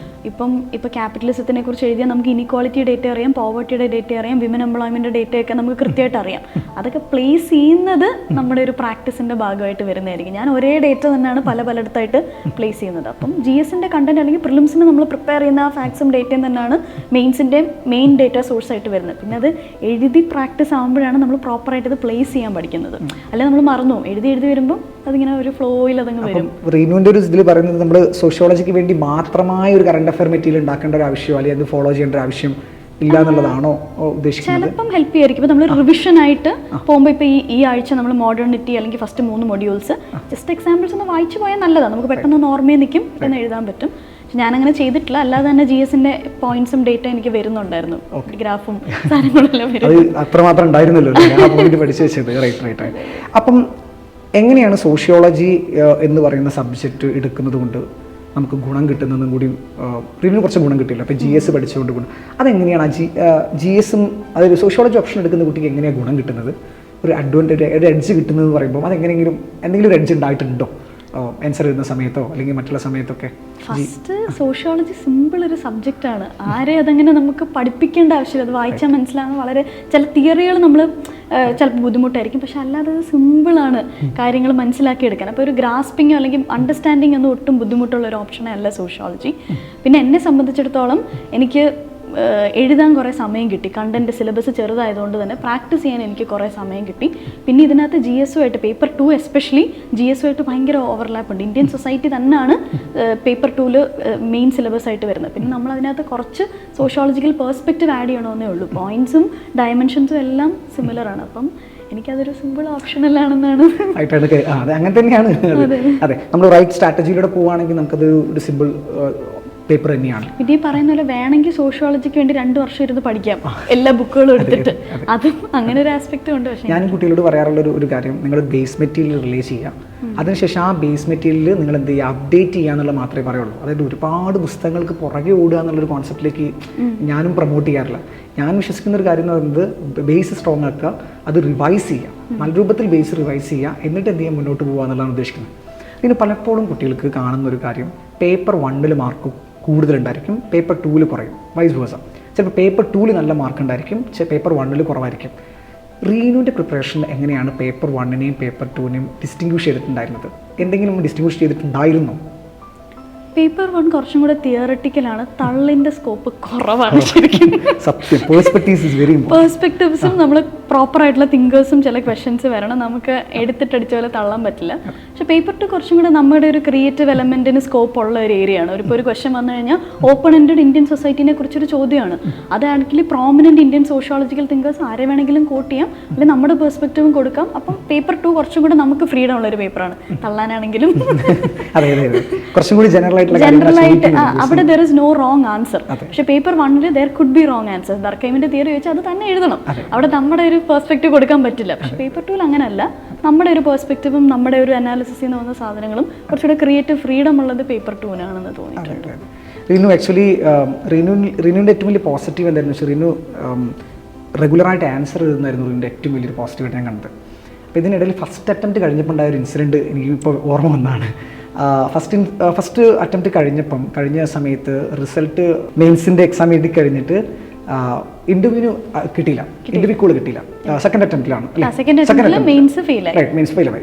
Speaker 2: ഇപ്പോൾ ക്യാപിറ്റലിസത്തിനെ കുറിച്ച് എഴുതിയാൽ നമുക്ക് ഇനിക്വാളിറ്റി ഡേറ്റ അറിയാം, പോവർട്ടിയുടെ ഡേറ്റ അറിയാം, വിമൻ എംപ്ലോയ്മെൻറ്റ് ഡേറ്റയൊക്കെ നമുക്ക് കൃത്യമായിട്ട് അറിയാം. അതൊക്കെ പ്ലേസ് ചെയ്യുന്നത് നമ്മുടെ ഒരു പ്രാക്ടീസിൻ്റെ ഭാഗമായിട്ട് വരുന്നതായിരിക്കും. ഞാൻ ഒരേ ഡേറ്റ തന്നെയാണ് പലയിടത്തായിട്ട് പ്ലേസ് ചെയ്യുന്നത്. അപ്പം ജി എസിൻ്റെ കണ്ടന്റ് അല്ലെങ്കിൽ പ്രിലിംസിന് നമ്മൾ പ്രിപ്പയർ ചെയ്യുന്ന ആ ഫാക്ട്സും ഡേറ്റയും തന്നെയാണ് മെയിൻസിൻ്റെയും മെയിൻ ഡേറ്റ സോഴ്സായിട്ട് വരുന്നത്. പിന്നെ അത് എഴുതി പ്രാക്ടീസ് ആകുമ്പോഴാണ് നമ്മൾ പ്രോപ്പറായിട്ട് ഇത് പ്ലേസ് ചെയ്യാൻ പഠിക്കുന്നത്. അല്ലെങ്കിൽ നമ്മൾ മറന്നു എഴുതി വരുമ്പോൾ അതിങ്ങനെ ഒരു ഫ്ലോയിൽ അതങ്ങ് വരും.
Speaker 1: റീനുവിൻ്റെ ഒരു ഇതിൽ പറയുന്നത്, നമ്മൾ സോഷ്യോളജിക്ക് വേണ്ടി മാത്രമായ ഒരു കറണ്ട് അഫെയർ മെറ്റീരിയൽ ഉണ്ടാക്കേണ്ട ഒരു ആവശ്യം അല്ലെങ്കിൽ അത് ഫോളോ ചെയ്യേണ്ട ഒരു ആവശ്യം ഇല്ല എന്നുള്ളതാണോ ഉദ്ദേശിക്കുന്നത്?
Speaker 2: ചിലപ്പം ഹെൽപ്പ് ചെയ്യായിരിക്കും. ഇപ്പോൾ നമ്മൾ റിവിഷൻ ആയിട്ട് പോകുമ്പോൾ ഇപ്പോൾ ഈ ആഴ്ച നമ്മൾ മോഡേണിറ്റി അല്ലെങ്കിൽ ഫസ്റ്റ് 3 മൊഡ്യൂൾസ് ജസ്റ്റ് എക്സാമ്പിൾസ് ഒന്ന് വായിച്ചു പോയാൽ നല്ലതാണ്. നമുക്ക് പെട്ടെന്ന് ഓർമ്മയിൽ നിൽക്കും, എന്ന് എഴുതാൻ പറ്റും. പക്ഷെ ഞാനങ്ങനെ ചെയ്തിട്ടില്ല. അല്ലാതെ തന്നെ ജി എസിൻ്റെ പോയിന്റ്സും ഡേറ്റ എനിക്ക് വരുന്നുണ്ടായിരുന്നു, ഗ്രാഫും സാധനങ്ങളെല്ലാം വരും.
Speaker 1: അത്രമാത്രം ഉണ്ടായിരുന്നല്ലോ പഠിച്ചു വെച്ചത്. റൈറ്റ്. അപ്പം എങ്ങനെയാണ് സോഷ്യോളജി എന്ന് പറയുന്ന സബ്ജക്റ്റ് എടുക്കുന്നത് കൊണ്ട് നമുക്ക് ഗുണം കിട്ടുന്നതും കൂടി റീനു കുറച്ച് ഗുണം കിട്ടില്ല. അപ്പോൾ ജി എസ് പഠിച്ചുകൊണ്ട് ഗുണം അതെങ്ങനെയാണ്? ജി എസും അതൊരു സോഷ്യോളജി ഓപ്ഷൻ എടുക്കുന്ന കുട്ടിക്ക് എങ്ങനെയാണ് ഗുണം കിട്ടുന്നത്? ഒരു അഡ്വാൻറ്റേജ്, ഒരു എഡ്ജ് കിട്ടുന്നതെന്ന് പറയുമ്പോൾ അതെങ്ങനെയെങ്കിലും എന്തെങ്കിലും ഒരു എഡ്ജ് ഉണ്ടായിട്ടുണ്ടോ ആൻസർ ചെയ്യുന്ന സമയത്തോ അല്ലെങ്കിൽ മറ്റുള്ള സമയത്തൊക്കെ?
Speaker 2: ഫസ്റ്റ് സോഷ്യോളജി സിമ്പിൾ ഒരു സബ്ജക്റ്റാണ്. ആരെ അതങ്ങനെ നമുക്ക് പഠിപ്പിക്കേണ്ട ആവശ്യമില്ല. അത് വായിച്ചാൽ മനസ്സിലാകുന്ന വളരെ ചില തിയറികൾ നമ്മൾ ചിലപ്പോൾ ബുദ്ധിമുട്ടായിരിക്കും, പക്ഷെ അല്ലാതെ അത് സിമ്പിളാണ് കാര്യങ്ങൾ മനസ്സിലാക്കിയെടുക്കാൻ. അപ്പോൾ ഒരു ഗ്രാസ്പിങ്ങോ അല്ലെങ്കിൽ അണ്ടർസ്റ്റാൻഡിങ് ഒന്നും ഒട്ടും ബുദ്ധിമുട്ടുള്ള ഒരു ഓപ്ഷനേ അല്ല സോഷ്യോളജി. പിന്നെ എന്നെ സംബന്ധിച്ചിടത്തോളം എനിക്ക് എഴുതാൻ കുറേ സമയം കിട്ടി. കണ്ടൻറ്റ് സിലബസ് ചെറുതായതുകൊണ്ട് തന്നെ പ്രാക്ടീസ് ചെയ്യാൻ എനിക്ക് കുറേ സമയം കിട്ടി. പിന്നെ ഇതിനകത്ത് ജി എസുമായിട്ട് പേപ്പർ 2 എസ്പെഷ്യലി ജി എസുമായിട്ട് ഭയങ്കര ഓവർലാപ്പ് ഉണ്ട്. ഇന്ത്യൻ സൊസൈറ്റി തന്നെയാണ് പേപ്പർ 2 മെയിൻ സിലബസ് ആയിട്ട് വരുന്നത്. പിന്നെ നമ്മൾ അതിനകത്ത് കുറച്ച് സോഷ്യോളജിക്കൽ പേഴ്സ്പെക്റ്റീവ് ആഡ് ചെയ്യണമെന്നേ ഉള്ളൂ. പോയിന്റ്സും ഡയമെൻഷൻസും എല്ലാം സിമിലർ ആണ്. അപ്പം എനിക്കതൊരു സിമ്പിൾ ഓപ്ഷനല്ലാണെന്നാണ്.
Speaker 1: അങ്ങനെ തന്നെയാണ്. അതെ, നമ്മൾ റൈറ്റ് സ്ട്രാറ്റജിയിലൂടെ പോവുകയാണെങ്കിൽ നമുക്കത് ഒരു സിമ്പിൾ പേപ്പർ തന്നെയാണ്.
Speaker 2: ഇത് ഈ പറയുന്ന പോലെ വേണമെങ്കിൽ സോഷ്യോളജിക്ക് വേണ്ടി 2 വർഷം ഇരുന്ന് പഠിക്കാം, എല്ലാ ബുക്കുകളും എടുത്തിട്ട്. അതും അങ്ങനെ ഒരു ആസ്പെക്റ്റും ഉണ്ട്. പക്ഷേ
Speaker 1: ഞാൻ കുട്ടികളോട് പറയാറുള്ള ഒരു കാര്യം, നിങ്ങൾ ബേസ് മെറ്റീരിയൽ റിലീസ് ചെയ്യാം, അതിനുശേഷം ആ ബേസ് മെറ്റീരിയൽ നിങ്ങൾ എന്ത് ചെയ്യുക, അപ്ഡേറ്റ് ചെയ്യുക എന്നുള്ളത് മാത്രമേ പറയുള്ളൂ. അതായത് ഒരുപാട് പുസ്തകങ്ങൾക്ക് പുറകെ ഓടുക എന്നുള്ളൊരു കോൺസെപ്റ്റിലേക്ക് ഞാനും പ്രൊമോട്ട് ചെയ്യാറില്ല. ഞാൻ വിശ്വസിക്കുന്ന ഒരു കാര്യം എന്ന് പറയുന്നത് ബേസ് സ്ട്രോങ് ആക്കുക, അത് റിവൈസ് ചെയ്യുക, നല്ല രൂപത്തിൽ ബേസ് റിവൈസ് ചെയ്യുക, എന്നിട്ട് എന്ത് ചെയ്യാൻ മുന്നോട്ട് പോകുക എന്നുള്ളതാണ് ഉദ്ദേശിക്കുന്നത്. പിന്നെ പലപ്പോഴും കുട്ടികൾക്ക് കാണുന്ന ഒരു കാര്യം, പേപ്പർ 1 മാർക്ക് കൂടുതലുണ്ടായിരിക്കും, പേപ്പർ 2 കുറയും, വൈസ് വേഴ്സ. ചിലപ്പോൾ പേപ്പർ 2 നല്ല മാർക്ക് ഉണ്ടായിരിക്കും, പേപ്പർ 1 കുറവായിരിക്കും. റീനുവിൻ്റെ പ്രിപ്പറേഷൻ എങ്ങനെയാണ് പേപ്പർ 1 പേപ്പർ 2 ഡിസ്റ്റിങ്വിഷ് ചെയ്തിട്ടുണ്ടായിരുന്നത്? എന്തെങ്കിലും ഡിസ്റ്റിങ്വിഷ് ചെയ്തിട്ടുണ്ടായിരുന്നോ?
Speaker 2: പേപ്പർ 1 കുറച്ചും കൂടെ തിയറട്ടിക്കലാണ്, തള്ളിൻ്റെ സ്കോപ്പ് കുറവാണ് ശരിക്കും.
Speaker 1: സത്യം,
Speaker 2: പേഴ്സ്പെക്റ്റീവ്സും നമ്മൾ പ്രോപ്പർ ആയിട്ടുള്ള തിങ്കേഴ്സും ചില ക്വസ്റ്റ്യൻസ് വരണം, നമുക്ക് എടുത്തിട്ടടിച്ച പോലെ തള്ളാൻ പറ്റില്ല. പക്ഷെ പേപ്പർ 2 കുറച്ചും കൂടെ നമ്മുടെ ഒരു ക്രിയേറ്റീവ് എലമെന്റിന് സ്കോപ്പ് ഉള്ള ഒരു ഏരിയ ആണ്. ഇപ്പോൾ ഒരു ക്വസ്റ്റ്യൻ വന്നു കഴിഞ്ഞാൽ ഓപ്പൺ എൻഡഡ് ഇന്ത്യൻ സൊസൈറ്റിനെ കുറിച്ചൊരു ചോദ്യമാണ്, അത് actually prominent Indian sociological thinkers ആരെ വേണമെങ്കിലും കോട്ട് ചെയ്യാം, അല്ലെങ്കിൽ നമ്മുടെ പെർസ്പെക്റ്റീവും കൊടുക്കാം. അപ്പം പേപ്പർ 2 കുറച്ചും കൂടെ നമുക്ക് ഫ്രീഡം ഉള്ള ഒരു പേപ്പറാണ്, തള്ളാനാണെങ്കിലും ജനറൽ ആയിട്ട് അവിടെ there is no wrong answer. പക്ഷെ paper 1 there could be wrong answer. ദർക്കൈമിന്റെ തിയറി വെച്ചാൽ അത് തന്നെ എഴുതണം, അവിടെ നമ്മുടെ ഒരു പെർസ്പെക്റ്റീവ് കൊടുക്കാൻ പറ്റില്ല. പക്ഷെ പേപ്പർ 2 അങ്ങനെയല്ല, നമ്മുടെ ഒരു പെർസ്പെക്റ്റീവും നമ്മുടെ ഒരു അനാലിസിസിൽ നിന്ന് വന്ന സാധനങ്ങളും കുറച്ചുകൂടെ ക്രിയേറ്റീവ് ഫ്രീഡം ഉള്ളത് പേപ്പർ 2-നാണെന്ന് തോന്നിയിട്ടുണ്ട്.
Speaker 1: റീനു ആക്ച്വലി റീനുവിൻ്റെ ഏറ്റവും വലിയ പോസിറ്റീവ് എന്തായിരുന്നു വെച്ചാൽ റീനു റെഗുലറായിട്ട് ആൻസർ എഴുതുന്നതായിരുന്നു റീനുവിൻ്റെ ഏറ്റവും വലിയൊരു പോസിറ്റീവായിട്ട് ഞാൻ കണ്ടത്. അപ്പോൾ ഇതിനിടയിൽ ഫസ്റ്റ് അറ്റംപ്റ്റ് കഴിഞ്ഞപ്പോൾ ഉണ്ടായ ഒരു ഇൻസിഡൻറ്റ് എനിക്ക് ഇപ്പോൾ ഓർമ്മ വന്നതാണ്. ഫസ്റ്റ് അറ്റംപ്റ്റ് കഴിഞ്ഞ സമയത്ത് റിസൾട്ട് മെയിൻസിൻ്റെ എക്സാം എഴുതി കഴിഞ്ഞിട്ട് ഇന്റർവ്യൂവിന് കിട്ടിയില്ല, ഇന്റർവ്യൂ കോൾ കിട്ടിയില്ല. സെക്കൻഡ് അറ്റംപ്റ്റിലാണ് മെയിൻസ് ഫെയിലായി.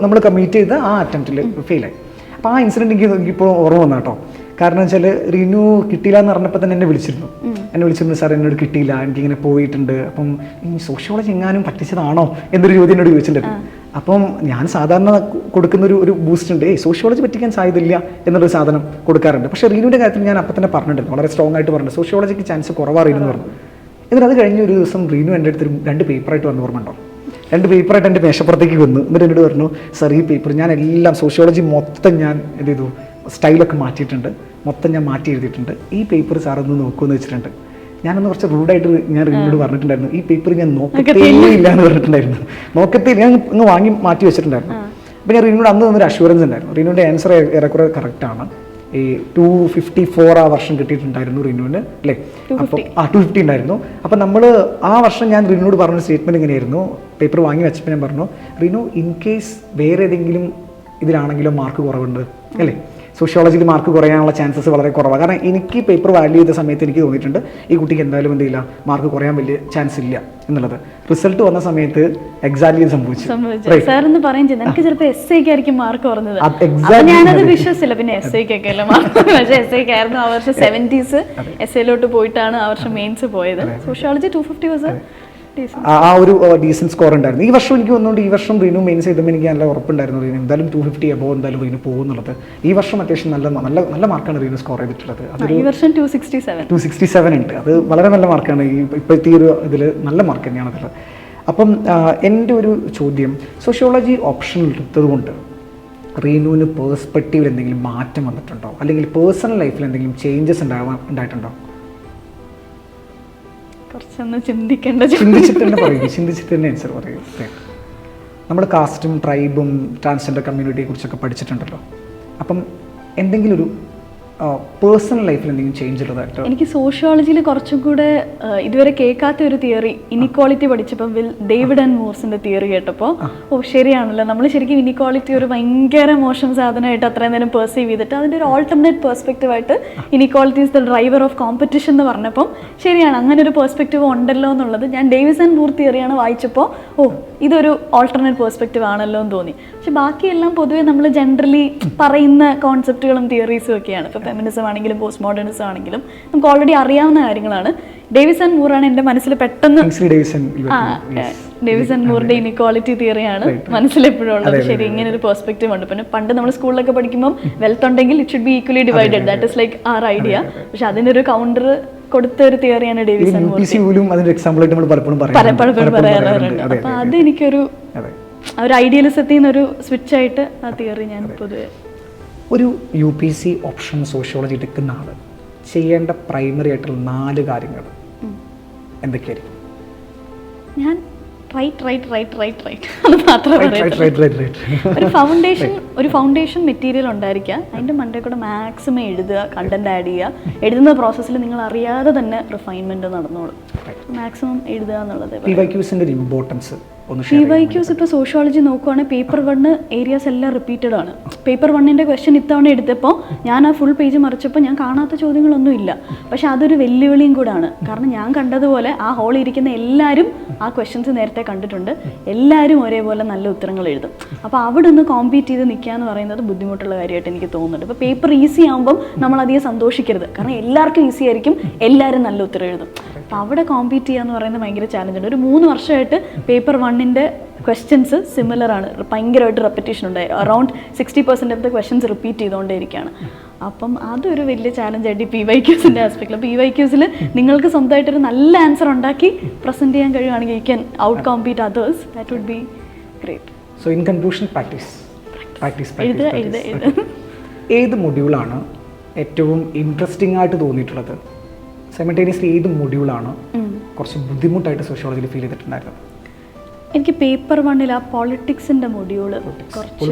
Speaker 1: നമ്മൾ കമ്മിറ്റ് ചെയ്ത് ആ അറ്റംപ്റ്റിൽ ഫെയിലായി. അപ്പോൾ ആ ഇൻസിഡൻറ്റ് എനിക്കിപ്പോൾ ഓർമ്മ വന്നു കേട്ടോ. കാരണം വെച്ചാൽ റീനു കിട്ടിയില്ല എന്ന് പറഞ്ഞപ്പോൾ തന്നെ എന്നെ വിളിച്ചിരുന്നു, സാർ എന്നോട് കിട്ടിയില്ല, എനിക്കിങ്ങനെ പോയിട്ടുണ്ട്, അപ്പം ഈ സോഷ്യോളജി എങ്ങാനും പറ്റിച്ചതാണോ എന്നൊരു ചോദ്യം എന്നോട് ചോദിച്ചിട്ടുണ്ടായിരുന്നു. അപ്പം ഞാൻ സാധാരണ കൊടുക്കുന്ന ഒരു ബൂസ്റ്റ് ഉണ്ട്, സോഷ്യോളജി പറ്റിക്കാൻ സാധ്യതയില്ല എന്നുള്ളൊരു സാധനം കൊടുക്കാറുണ്ട്. പക്ഷേ റീനുവിൻ്റെ കാര്യത്തിൽ ഞാൻ അപ്പം തന്നെ പറഞ്ഞിട്ടുണ്ട്, വളരെ സ്ട്രോങ് ആയിട്ട് പറഞ്ഞു, സോഷ്യോളജിക്ക് ചാൻസ് കുറവാറിയെന്ന് പറഞ്ഞു. എന്നിട്ട് അത് കഴിഞ്ഞ ഒരു ദിവസം റീനു എൻ്റെ അടുത്ത് 2 പേപ്പറായിട്ട് വന്ന് ഓർമ്മ ഉണ്ടോ, 2 പേപ്പറായിട്ട് എൻ്റെ മേശപ്പുറത്തേക്ക് വന്നു. എന്നിട്ട് എന്നോട് പറഞ്ഞു, സാർ ഈ പേപ്പർ ഞാൻ എല്ലാം സോഷ്യോളജി മൊത്തം ഞാൻ എന്ത് ചെയ്തു, സ്റ്റൈലൊക്കെ മാറ്റിയിട്ടുണ്ട്, മൊത്തം ഞാൻ മാറ്റി എഴുതിയിട്ടുണ്ട്, ഈ പേപ്പർ സാറൊന്ന് നോക്കുമെന്ന് വെച്ചിട്ടുണ്ട്. ഞാനൊന്ന് കുറച്ച് റൂഡായിട്ട് ഞാൻ റീനോട് പറഞ്ഞിട്ടുണ്ടായിരുന്നു, ഈ പേപ്പർ ഞാൻ നോക്കത്തേ ഇല്ല എന്ന് പറഞ്ഞിട്ടുണ്ടായിരുന്നു. ഞാൻ ഒന്ന് വാങ്ങി മാറ്റി വെച്ചിട്ടുണ്ടായിരുന്നു. അപ്പോൾ ഞാൻ റീനോട് അന്ന് തന്നൊരു അഷുറൻസ് ഉണ്ടായിരുന്നു. റീനോൻ്റെ ആൻസർ ഏറെക്കുറെ കറക്റ്റാണ്. ഈ 254 ആ വർഷം കിട്ടിയിട്ടുണ്ടായിരുന്നു റീനുവിന് അല്ലേ? അപ്പോൾ 250 ഉണ്ടായിരുന്നു. അപ്പം നമ്മൾ ആ വർഷം ഞാൻ റീനോട് പറഞ്ഞ സ്റ്റേറ്റ്മെൻറ്റ് ഇങ്ങനെയായിരുന്നു, പേപ്പർ വാങ്ങി വെച്ചപ്പോൾ ഞാൻ പറഞ്ഞു, റീനു ഇൻ കേസ് വേറെ ഏതെങ്കിലും ഇതിലാണെങ്കിലും മാർക്ക് കുറവുണ്ട് അല്ലേ, സോഷ്യോളജിയിൽ മാർക്ക് കുറയാനുള്ള ചാൻസസ് വളരെ കുറവാണ്. കാരണം എനിക്ക് പേപ്പർ വാല്യൂ ചെയ്ത സമയത്ത് എനിക്ക് തോന്നിയിട്ടുണ്ട് ഈ കുട്ടിക്ക് എന്തായാലും എന്തില്ല, മാർക്ക് കുറയാൻ വലിയ ചാൻസ് ഇല്ല എന്നുള്ളത്. റിസൾട്ട് വന്ന സമയത്ത് എക്സാക്ട്ലി സംഭവിച്ചു.
Speaker 2: എനിക്ക് ചിലപ്പോൾ SI ആയിരിക്കും മാർക്ക് കുറഞ്ഞത്, ഞാനത് വിശ്വസിച്ചില്ല. പിന്നെ SI മാർക്ക്, പക്ഷേ SI ആയിരുന്നു ആ വർഷം 70s, SI പോയിട്ടാണ് ആ വർഷം മെയിൻസ് പോയത്. സോഷ്യോളജി 250 വാസ്
Speaker 1: ആ ഒരു ഡീസൻറ്റ് സ്കോർ ഉണ്ടായിരുന്നു. ഈ വർഷം എനിക്ക് തോന്നുന്നുണ്ട്, ഈ വർഷം റീനു മെയിൻസ് ചെയ്തപ്പോൾ എനിക്ക് നല്ല ഉറപ്പുണ്ടായിരുന്നു റീനു എന്തായാലും 250 അബോവ് എന്തായാലും റീനു പോകുന്നുള്ളത്. ഈ വർഷം അത്യാവശ്യം നല്ല മാർക്കാണ് റീനു സ്കോർ ചെയ്തിട്ടുള്ളത്.
Speaker 2: ഈ വർഷം 267
Speaker 1: ഉണ്ട്. അത് വളരെ നല്ല മാർക്കാണ്. ഈ ഇപ്പോഴത്തെ ഒരു ഇതിൽ നല്ല മാർക്ക് തന്നെയാണ് അതിൽ. അപ്പം എൻ്റെ ഒരു ചോദ്യം, സോഷ്യോളജി ഓപ്ഷൻ എടുത്തത് കൊണ്ട് റീനുവിന് പേഴ്സ്പെക്റ്റീവിൽ എന്തെങ്കിലും മാറ്റം വന്നിട്ടുണ്ടോ, അല്ലെങ്കിൽ പേഴ്സണൽ ലൈഫിൽ എന്തെങ്കിലും ചേഞ്ചസ് ഉണ്ടായിട്ടുണ്ടോ? ചിന്തിച്ചിട്ട് തന്നെ ആൻസർ പറയും. നമ്മൾ കാസ്റ്റും ട്രൈബും ട്രാൻസ്ജെൻഡർ കമ്മ്യൂണിറ്റിയെ കുറിച്ചൊക്കെ പഠിച്ചിട്ടുണ്ടല്ലോ. അപ്പം എന്തെങ്കിലും ഒരു പേഴ്സണൽ ലൈഫിൽ എന്തെങ്കിലും ചേഞ്ച് ഉള്ളതായിട്ട്?
Speaker 2: എനിക്ക് സോഷ്യോളജിയിൽ കുറച്ചും കൂടെ ഇതുവരെ കേൾക്കാത്ത ഒരു തിയറി, ഇനിക്വാളിറ്റി പഠിച്ചപ്പോൾ ഡേവിഡ് ആൻഡ് മൂർസിന്റെ തിയറി കേട്ടപ്പോൾ ശരിയാണല്ലോ, നമ്മൾ ശരിക്കും ഇനിക്വാളിറ്റി ഒരു ഭയങ്കര മോശം സാധനമായിട്ട് അത്രയും നേരം പെർസീവ് ചെയ്തിട്ട് അതിൻ്റെ ഒരു ഓൾട്ടർനേറ്റ് പെർസ്പെക്റ്റീവ് ആയിട്ട് inequality is the driver of competition എന്ന് പറഞ്ഞപ്പം ശരിയാണ്, അങ്ങനെ ഒരു പെർസ്പെക്റ്റീവ് ഉണ്ടല്ലോ എന്നുള്ളത് ഞാൻ ഡേവിസ് ആൻഡ് മൂർ തിയറിയാണ് വായിച്ചപ്പോൾ ഇതൊരു ഓൾട്ടർനേറ്റ് പെർസ്പെക്റ്റീവ് ആണല്ലോ എന്ന് തോന്നി. പക്ഷെ ബാക്കിയെല്ലാം പൊതുവെ നമ്മൾ ജനറലി പറയുന്ന കോൺസെപ്റ്റുകളും തിയറീസും ഒക്കെയാണ്. ഇപ്പോൾ ഫെമിനിസം ആണെങ്കിലും പോസ്റ്റ് മോഡേണിസം ആണെങ്കിലും നമുക്ക് ഓൾറെഡി അറിയാവുന്ന കാര്യങ്ങളാണ്. ഡേവിസ് ആൻഡ് മൂറാണ് എൻ്റെ മനസ്സിൽ പെട്ടെന്ന്, ഡേവിസ് ആൻഡ് മൂറിന്റെ ഇനിക്വാളിറ്റി തിയറിയാണ് മനസ്സിലെപ്പോഴും ഉള്ളത്. ശരി, ഇങ്ങനെ ഒരു പെർസ്പെക്റ്റീവ് ഉണ്ട്. പിന്നെ പണ്ട് നമ്മൾ സ്കൂളിലൊക്കെ പഠിക്കുമ്പോൾ വെൽത്ത് ഉണ്ടെങ്കിൽ it should be equally divided, that is like our idea. പക്ഷെ അതിനൊരു കൗണ്ടർ കൊടുത്ത ഒരു തിയറിയാണ് ഡേവിസ് ആൻഡ് മൂർ. പലപ്പോഴും പറയാറുണ്ട്. അപ്പൊ അത് എനിക്കൊരു ഒരു ഐഡിയലിസത്തിൽ നിന്നൊരു സ്വിച്ച് ആയിട്ട് ആ തിയറി ഞാൻ പൊതുവെ.
Speaker 1: ഒരു UPC ഓപ്ഷൻ സോഷ്യോളജി എടുക്കുന്ന ആൾ ചെയ്യേണ്ട പ്രൈമറി ആയിട്ടുള്ള 4 കാര്യങ്ങൾ എന്തൊക്കെയായിരിക്കും?
Speaker 2: ഞാൻ റൈറ്റ് അത് മാത്രമേ ഒരു ഫൗണ്ടേഷൻ മെറ്റീരിയൽ ഉണ്ടായിരിക്കുക, അതിൻ്റെ മണ്ടേ കൂടെ മാക്സിമം എഴുതുക, കണ്ടന്റ് ആഡ് ചെയ്യുക. എഴുതുന്ന പ്രോസസ്സിൽ നിങ്ങൾ അറിയാതെ തന്നെ റിഫൈൻമെന്റ് നടന്നോളും. മാക്സിമം എഴുതുക എന്നുള്ളത്.
Speaker 1: PYQs-ന്റെ ഒരു ഇമ്പോർട്ടൻസ് ഒന്ന്
Speaker 2: PYQs ഇപ്പോൾ സോഷ്യോളജി നോക്കുവാണെങ്കിൽ പേപ്പർ 1 ഏരിയാസ് എല്ലാം റിപ്പീറ്റഡ് ആണ്. പേപ്പർ 1ൻ്റെ ക്വസ്റ്റ്യൻ ഇത്തവണ എടുത്തപ്പോൾ ഞാൻ ആ ഫുൾ പേജ് മറിച്ചപ്പോൾ ഞാൻ കാണാത്ത ചോദ്യങ്ങളൊന്നും ഇല്ല. പക്ഷെ അതൊരു വെല്ലുവിളിയും കൂടാണ്. കാരണം ഞാൻ കണ്ടതുപോലെ ആ ഹോളിൽ ഇരിക്കുന്ന എല്ലാവരും ആ ക്വസ്റ്റ്യൻസ് നേരത്തെ കണ്ടിട്ടുണ്ട്, എല്ലാവരും ഒരേപോലെ നല്ല ഉത്തരങ്ങൾ എഴുതും. അപ്പോൾ അവിടെ നിന്ന് കോമ്പീറ്റ് ചെയ്ത് നിൽക്കുക എന്ന് പറയുന്നത് ബുദ്ധിമുട്ടുള്ള കാര്യമായിട്ട് എനിക്ക് തോന്നുന്നുണ്ട്. ഇപ്പോൾ പേപ്പർ ഈസി ആകുമ്പം നമ്മളധികം സന്തോഷിക്കരുത്, കാരണം എല്ലാവർക്കും ഈസി ആയിരിക്കും, എല്ലാവരും നല്ല ഉത്തരം എഴുതും. അപ്പോൾ അവിടെ കോമ്പീറ്റ് ചെയ്യുക എന്ന് പറയുന്നത് ഭയങ്കര ചാലഞ്ചുണ്ട്. ഒരു 3 വർഷമായിട്ട് പേപ്പർ 1ൻ്റെ ക്വസ്റ്റ്യൻസ് സിമിലർ ആണ്, ഭയങ്കരമായിട്ട് റെപ്പറ്റീഷൻ ഉണ്ടായി. Around 60% of the questions repeat ചെയ്തുകൊണ്ടേയിരിക്കുകയാണ്. അപ്പം അതൊരു വലിയ ചാലഞ്ചായിട്ട് PYQസിൻ്റെ ആസ്പെക്റ്റിൽ. PYQസിൽ നിങ്ങൾക്ക് സ്വന്തമായിട്ടൊരു നല്ല ആൻസർ ഉണ്ടാക്കി പ്രസൻറ്റ് ചെയ്യാൻ കഴിയുകയാണെങ്കിൽ you can outcompete others. That would be great.
Speaker 1: So in conclusion, practice. ഏത് മൊഡ്യൂളാണ് ഏറ്റവും ഇൻട്രസ്റ്റിംഗ് ആയിട്ട് തോന്നിയിട്ടുള്ളത്? സൈമൾട്ടേനിയസ്ലി ഏത് മൊഡ്യൂളാണ് കുറച്ച് ബുദ്ധിമുട്ടായിട്ട് സോഷ്യോളജിയിൽ ഫീൽ ചെയ്തിട്ടുണ്ടായിരുന്നത്?
Speaker 2: എനിക്ക് പേപ്പർ 1 ആ പൊളിറ്റിക്സിൻ്റെ മൊഡ്യൂള്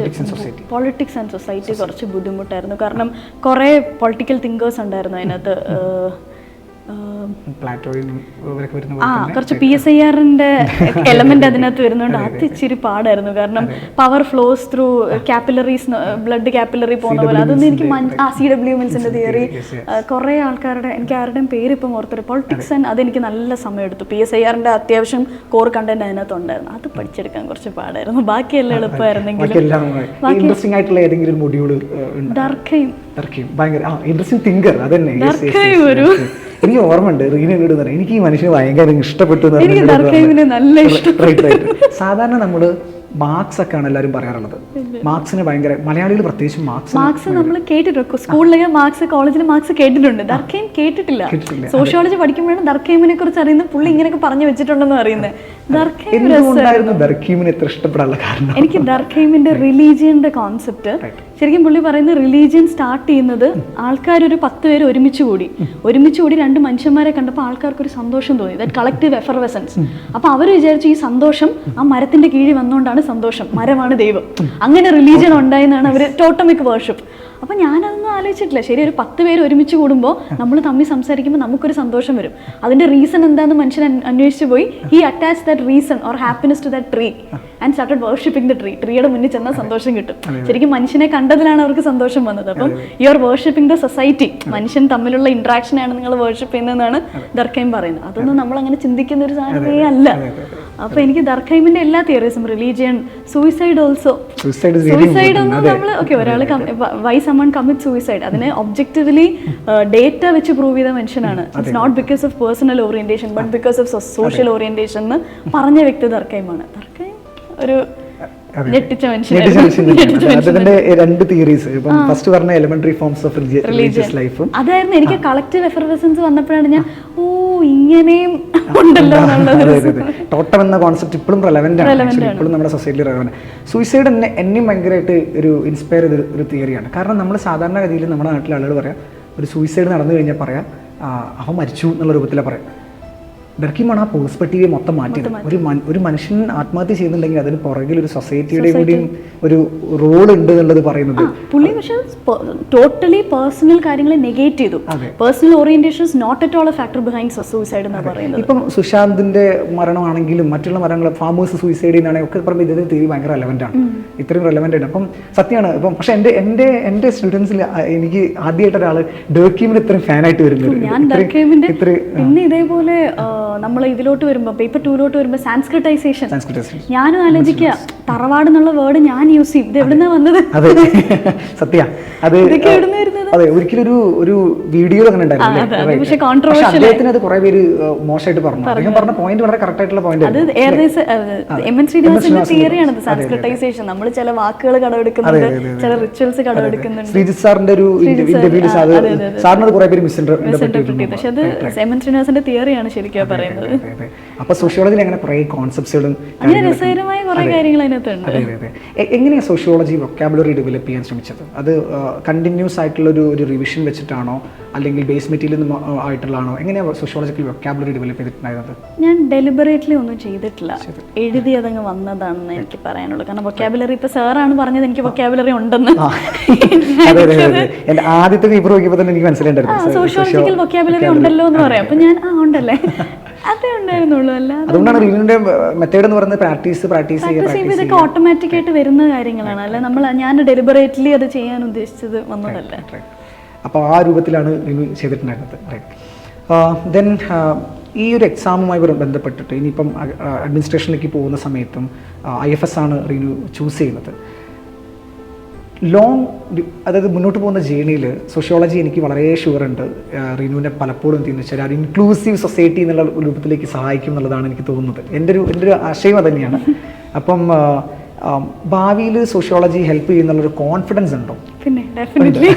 Speaker 2: പൊളിറ്റിക്സ് ആൻഡ് സൊസൈറ്റി കുറച്ച് ബുദ്ധിമുട്ടായിരുന്നു. കാരണം കുറേ പൊളിറ്റിക്കൽ തിങ്കേഴ്സ് ഉണ്ടായിരുന്നു അതിനകത്ത്. കുറച്ച് PSIRൻ്റെ എലമെന്റ് അതിനകത്ത് വരുന്നുണ്ട്. അത് ഇച്ചിരി പാടായിരുന്നു. കാരണം power flows through capillaries, blood capillary പോകുന്ന പോലെ അതൊന്നും എനിക്ക് CW മിൽസിന്റെ തിയറി, കുറേ ആൾക്കാരുടെ, എനിക്ക് ആരുടെയും പേര് ഇപ്പം ഓർത്തത്, പൊളിറ്റിക്സ് ആൻഡ് അതെനിക്ക് നല്ല സമയം എടുത്തു. PSIRൻ്റെ അത്യാവശ്യം കോർ കണ്ടന്റ് അതിനകത്ത് ഉണ്ടായിരുന്നു. അത് പഠിച്ചെടുക്കാൻ കുറച്ച് പാടായിരുന്നു. ബാക്കിയെല്ലാം എളുപ്പമായിരുന്നെങ്കിലും ഒരു
Speaker 1: എനിക്ക് ഓർമ്മയുണ്ട് റീനോട് പറയാം, എനിക്ക് ഈ മനുഷ്യന് ഭയങ്കര ഇഷ്ടപ്പെട്ടു. സാധാരണ നമ്മള് മാർക്സ് ഒക്കെയാണ് എല്ലാവരും പറയാറുള്ളത്. മാർക്സിന് ഭയങ്കര, മലയാളികൾ പ്രത്യേകിച്ച് മാർക്സ്
Speaker 2: നമ്മൾ കേട്ടിട്ടുണ്ട്. സ്കൂളിലൊക്കെ മാർക്സ്, കോളേജിൽ മാർക്സ് കേട്ടിട്ടുണ്ട്. ദർഖൈം കേട്ടിട്ടില്ല. സോഷ്യോളജി പഠിക്കുമ്പോഴാണ് ദർഖൈമിനെ കുറിച്ച് അറിയുന്നത്. പുള്ളി ഇങ്ങനെയൊക്കെ പറഞ്ഞു വെച്ചിട്ടുണ്ടെന്ന് അറിയുന്നത്.
Speaker 1: ദർഖൈമിന് എത്ര ഇഷ്ടപ്പെടാനുള്ള കാരണം?
Speaker 2: എനിക്ക് ദർഖൈമിന്റെ റിലീജിയന്റെ കോൺസെപ്റ്റ്, ശരിക്കും പുള്ളി പറയുന്ന റിലീജിയൻ സ്റ്റാർട്ട് ചെയ്യുന്നത് ആൾക്കാർ ഒരു 10 പേര് ഒരുമിച്ച് കൂടി 2 മനുഷ്യന്മാരെ കണ്ടപ്പോൾ ആൾക്കാർക്ക് ഒരു സന്തോഷം തോന്നി. That collective effervescence. അപ്പൊ അവർ വിചാരിച്ചു ഈ സന്തോഷം ആ മരത്തിന്റെ കീഴിൽ വന്നുകൊണ്ടാണ് സന്തോഷം, മരമാണ് ദൈവം, അങ്ങനെ റിലീജിയൻ ഉണ്ടായെന്നാണ് അവർ ടോട്ടമിക് വർഷിപ്പ്. അപ്പം ഞാനതൊന്നും ആലോചിച്ചിട്ടില്ല. ശരി, ഒരു 10 പേര് ഒരുമിച്ച് കൂടുമ്പോൾ നമ്മൾ തമ്മിൽ സംസാരിക്കുമ്പോൾ നമുക്കൊരു സന്തോഷം വരും. അതിന്റെ റീസൺ എന്താണെന്ന് മനുഷ്യൻ അന്വേഷിച്ചു പോയി. He attach that reason or happiness to that tree and started worshipping the tree. ട്രീയുടെ മുന്നിൽ ചെന്നാൽ സന്തോഷം കിട്ടും. ശരിക്കും മനുഷ്യനെ കണ്ടതിലാണ് അവർക്ക് സന്തോഷം വന്നത്. അപ്പം you are worshipping the society, മനുഷ്യൻ തമ്മിലുള്ള ഇൻട്രാക്ഷനാണ് നിങ്ങൾ വർഷിപ്പ് ചെയ്യുന്നതെന്നാണ് ദർഖൈം പറയുന്നത്. അതൊന്നും നമ്മൾ അങ്ങനെ ചിന്തിക്കുന്ന ഒരു സാധനമേ അല്ല. അപ്പൊ എനിക്ക് ദർഖൈമിന്റെ എല്ലാ തിയറീസും, റിലീജിയൻ, സൂയിസൈഡ് ഓൾസോ, സൂയിസൈഡ് ഒന്നും നമ്മൾ ഒരാൾ വൈ സമൺ കമ്മിറ്റ് സൂയിസൈഡ്, അതിനെ ഒബ്ജക്റ്റീവ്ലി ഡേറ്റ വെച്ച് പ്രൂവ് ചെയ്ത മനുഷ്യനാണ്. It's not because of personal orientation but because of social orientation എന്ന് പറഞ്ഞ വ്യക്തി ദർഖൈമാണ്. ദർഖൈം ഒരു ഞെട്ടിച്ച
Speaker 1: അതിന്റെ 2 തിയറീസ്. ഫസ്റ്റ് പറഞ്ഞ എലിമെന്ററി ഫോംസ് ഓഫ് റിലീജിയസ് ലൈഫും
Speaker 2: അതായിരുന്നു. എനിക്ക് കളക്റ്റീവ് എഫർവസൻസ് വന്നപ്പോഴാണ് ഞാൻ ഇങ്ങനെയും ഉണ്ടല്ലോ എന്നുള്ളത്.
Speaker 1: ടോട്ടം എന്ന കോൺസെപ്റ്റ് ഇപ്പോഴും റെലവെന്റ് ആണ്, ഇപ്പോഴും നമ്മുടെ സൊസൈറ്റിയിൽ റെലവെന്റ്. സൂയിസൈഡ് എന്നെയും ഭയങ്കരമായിട്ട് ഒരു ഇൻസ്പയർ ചെയ്ത ഒരു തിയറിയാണ്. കാരണം നമ്മൾ സാധാരണഗതിയിൽ നമ്മുടെ നാട്ടിലെ ആളുകൾ പറയാം, ഒരു സൂയിസൈഡ് നടന്നു കഴിഞ്ഞാൽ പറയാം അവൻ മരിച്ചു എന്നുള്ള രൂപത്തിലാണ് പറയാം. ദർഖൈമാണ് ആ പേഴ്സ്പെക്റ്റീവ് മൊത്തം മാറ്റിയത്. ഒരു മനുഷ്യൻ ആത്മഹത്യ ചെയ്യുന്നുണ്ടെങ്കിൽ അതിന് പുറകിൽ ഒരു സൊസൈറ്റിയുടെ കൂടിയും ഒരു റോൾ ഉണ്ട് എന്നുള്ളത് പറയുന്നത്.
Speaker 2: പുള്ളി പക്ഷേ ടോട്ടലി പേഴ്സണൽ കാര്യങ്ങളെ നെഗേറ്റ് ചെയ്തു. Personal orientation not at all a factor behind suicide എന്ന് പറയുന്നത്.
Speaker 1: ഇപ്പം സുശാന്തിന്റെ മരണമാണെങ്കിലും മറ്റുള്ള മരണങ്ങൾ, ഫാമേഴ്സ് സൂയിസൈഡ് ചെയ്യുന്നതാണെങ്കിൽ ഒക്കെ പറയുമ്പോൾ ഇതിന്റെ തിയറി ഭയങ്കര റെലവെന്റ് ആണ്, ഇത്രയും റെലവെന്റ് ആണ്. അപ്പം സത്യമാണ്. ഇപ്പം പക്ഷെ എൻ്റെ സ്റ്റുഡൻസിൽ എനിക്ക് ആദ്യമായിട്ട് ഒരാൾ ദർഖൈമിന് ഇത്രയും ഫാനായിട്ട് വരുന്നത്.
Speaker 2: ഞാൻ ദർഖൈമിന്റെ പിന്നെ ഇതേപോലെ നമ്മൾ ഇതിലോട്ട് വരുമ്പോൾ പേപ്പർ 2 വരുമ്പോൾ സാൻസ്ക്രിറ്റൈസേഷൻ, ഞാനും ആലോചിക്കുക തറവാട് എന്നുള്ള വേർഡ് ഞാൻ യൂസ് ചെയ്യും. ഇത് എവിടുന്നാ വന്നത്?
Speaker 1: അതെ, സത്യ അത് അതെ. ഒരിക്കലും ഒരു വീഡിയോ അങ്ങനെ ഉണ്ടായിരുന്നു.
Speaker 2: പക്ഷേ കോൺട്രോവേഴ്ഷ്യൽ,
Speaker 1: അദ്ദേഹത്തിന് അത് കുറെ പേര് മോശമായിട്ട് പറഞ്ഞു. അദ്ദേഹം പറഞ്ഞ പോയിന്റ് വളരെ കറക്റ്റ് ആയിട്ടുള്ള പോയിന്റ്.
Speaker 2: അത് MN ശ്രീനിവാസന്റെ തിയറിയാണ് സാൻസ്ക്രിറ്റൈസേഷൻ. നമ്മൾ ചില വാക്കുകൾ കടമെടുക്കുന്നുണ്ട്, ചില റിച്വൽസ് കടമെടുക്കുന്നുണ്ട്.
Speaker 1: ശ്രീജിത്ത് സാറിന്റെ ഒരു ഇന്റർവ്യൂവിൽ സാറിനത് കുറെ പേര് മിസ്ഇന്റർപ്രറ്റ് ചെയ്തു.
Speaker 2: പക്ഷെ അത് MN ശ്രീനിവാസന്റെ തിയറിയാണ് ശരിക്കും പറയുന്നത്.
Speaker 1: അപ്പൊ സോഷ്യോളജിയിൽ അങ്ങനെ കുറെ കോൺസെപ്റ്റുകളും
Speaker 2: അങ്ങനെ രസകരമായ കുറെ കാര്യങ്ങൾ അതിനകത്തുണ്ട്.
Speaker 1: എങ്ങനെയാണ് സോഷ്യോളജി വൊക്കാബുലറി ഡെവലപ്പ് ചെയ്യാൻ ശ്രമിച്ചത്? അത് കണ്ടിന്യൂസ് ആയിട്ടുള്ള ഒരു റിവിഷൻ വെച്ചിട്ടാണോ അല്ലെങ്കിൽ ബേസ് മെറ്റീരിയൽ ആയിട്ടുള്ളതാണോ? എങ്ങനെയാണ് സോഷ്യോളജിക്കൽ വൊക്കാബുലറി ഡെവലപ്പ് ചെയ്തിട്ടുണ്ടായിരുന്നത്?
Speaker 2: ഞാൻ ഡെലിബറേറ്റ്ലി ഒന്നും ചെയ്തിട്ടില്ല, എഴുതി അതങ്ങ് വന്നതാണെന്ന് എനിക്ക് പറയാനുള്ളൂ. കാരണം വൊക്കാബുലറി ഇപ്പൊ സാറാണ് പറഞ്ഞത് എനിക്ക് വൊക്കാബുലറി ഉണ്ടെന്ന്.
Speaker 1: എന്റെ ആദ്യത്തെ പേപ്പർ നോക്കിയപ്പോൾ തന്നെ എനിക്ക് മനസ്സിലായിട്ടുണ്ടായിരുന്നു
Speaker 2: സോഷ്യോളജിക്കൽ വൊക്കാബുലറി ഉണ്ടല്ലോ എന്ന് പറയാം. അപ്പൊ ഞാൻ ഉണ്ടല്ലേ അതേ ഉണ്ടായിരുന്നുള്ളൂ. അല്ല
Speaker 1: അതുകൊണ്ടാണ് റീനുവിന്റെ മെത്തേഡ് എന്ന് പറയുന്നത് പ്രാക്ടീസ് ചെയ്യുക.
Speaker 2: ഇതൊക്കെ ഓട്ടോമാറ്റിക് ആയിട്ട് വരുന്ന കാര്യങ്ങളാണ്. അല്ല ഞാൻ ഡെലിബറേറ്റ്ലി അത് ചെയ്യാൻ ഉദ്ദേശിച്ചത് വന്നതല്ല.
Speaker 1: അപ്പോൾ ആ രൂപത്തിലാണ് റീനു ചെയ്തിട്ടുണ്ടായിരുന്നത്. ദെൻ ഈ ഒരു എക്സാമുമായി ബന്ധപ്പെട്ടിട്ട് ഇനിയിപ്പം അഡ്മിനിസ്ട്രേഷനിലേക്ക് പോകുന്ന സമയത്തും IFS ആണ് റീനു ചൂസ് ചെയ്യുന്നത്. അതായത് മുന്നോട്ട് പോകുന്ന ജേണിയിൽ സോഷ്യോളജി എനിക്ക് വളരെ ഷുവറുണ്ട് റീനുവിനെ പലപ്പോഴും എന്തെന്ന് വെച്ചാൽ അത് ഇൻക്ലൂസീവ് സൊസൈറ്റി എന്നുള്ള രൂപത്തിലേക്ക് സഹായിക്കും എന്നുള്ളതാണ് എനിക്ക് തോന്നുന്നത്. എൻ്റെ ഒരു ആശയം അത് തന്നെയാണ്. അപ്പം ഭാവിയിൽ സോഷ്യോളജി ഹെൽപ്പ് ചെയ്യുന്നുള്ളൊരു കോൺഫിഡൻസ് ഉണ്ടോ?
Speaker 2: പിന്നെ ഡെഫിനറ്റ്ലി.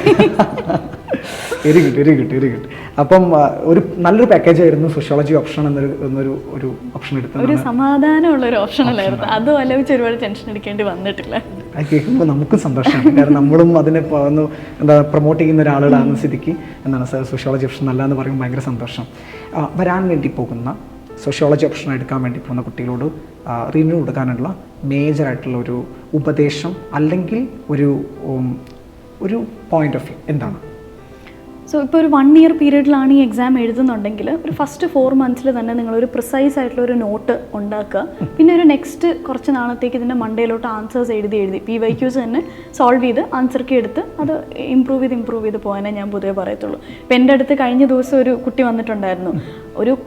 Speaker 1: Very good. അപ്പം ഒരു നല്ലൊരു പാക്കേജ് ആയിരുന്നു സോഷ്യോളജി ഓപ്ഷൻ എന്നൊരു ഓപ്ഷൻ എടുത്തത്.
Speaker 2: ഒരു സമാധാനമുള്ള ഒരു ഓപ്ഷൻ അല്ലായിരുന്നു. അതും ആലോചിച്ച് ഒരുപാട് ടെൻഷൻ അടിക്കേണ്ടി വന്നിട്ടില്ല.
Speaker 1: അത് കേൾക്കുമ്പോൾ നമുക്കും സന്തോഷമാണ്. കാരണം നമ്മളും അതിനെ പ്രൊമോട്ട് ചെയ്യുന്ന ഒരാളുകളാണ് സ്ഥിതിക്ക് എന്താണ് സോഷ്യോളജി ഓപ്ഷൻ നല്ല എന്ന് പറയുമ്പോൾ ഭയങ്കര സന്തോഷം. വരാൻ വേണ്ടി പോകുന്ന സോഷ്യോളജി ഓപ്ഷൻ എടുക്കാൻ വേണ്ടി പോകുന്ന കുട്ടികളോട് റീനു കൊടുക്കാനുള്ള മേജറായിട്ടുള്ള ഒരു ഉപദേശം അല്ലെങ്കിൽ ഒരു പോയിന്റ് ഓഫ് വ്യൂ എന്താണ്?
Speaker 2: സോ ഇപ്പോൾ ഒരു 1 ഇയർ പീരീഡിലാണ് ഈ എക്സാം എഴുതുന്നുണ്ടെങ്കിൽ ഒരു ഫസ്റ്റ് 4 മന്ത്സിൽ തന്നെ നിങ്ങളൊരു പ്രിസൈസ് ആയിട്ടുള്ള ഒരു നോട്ട് ഉണ്ടാക്കുക. പിന്നെ ഒരു നെക്സ്റ്റ് കുറച്ച് നാളത്തേക്ക് ഇതിൻ്റെ മണ്ടയിലോട്ട് ആൻസേഴ്സ് എഴുതി PYQs തന്നെ സോൾവ് ചെയ്ത് ആൻസർ കീ എടുത്ത് അത് ഇമ്പ്രൂവ് ചെയ്ത് പോകാനേ ഞാൻ പൊതുവെ പറയത്തുള്ളൂ. ഇപ്പം എൻ്റെ അടുത്ത് കഴിഞ്ഞ ദിവസം ഒരു കുട്ടി വന്നിട്ടുണ്ടായിരുന്നു.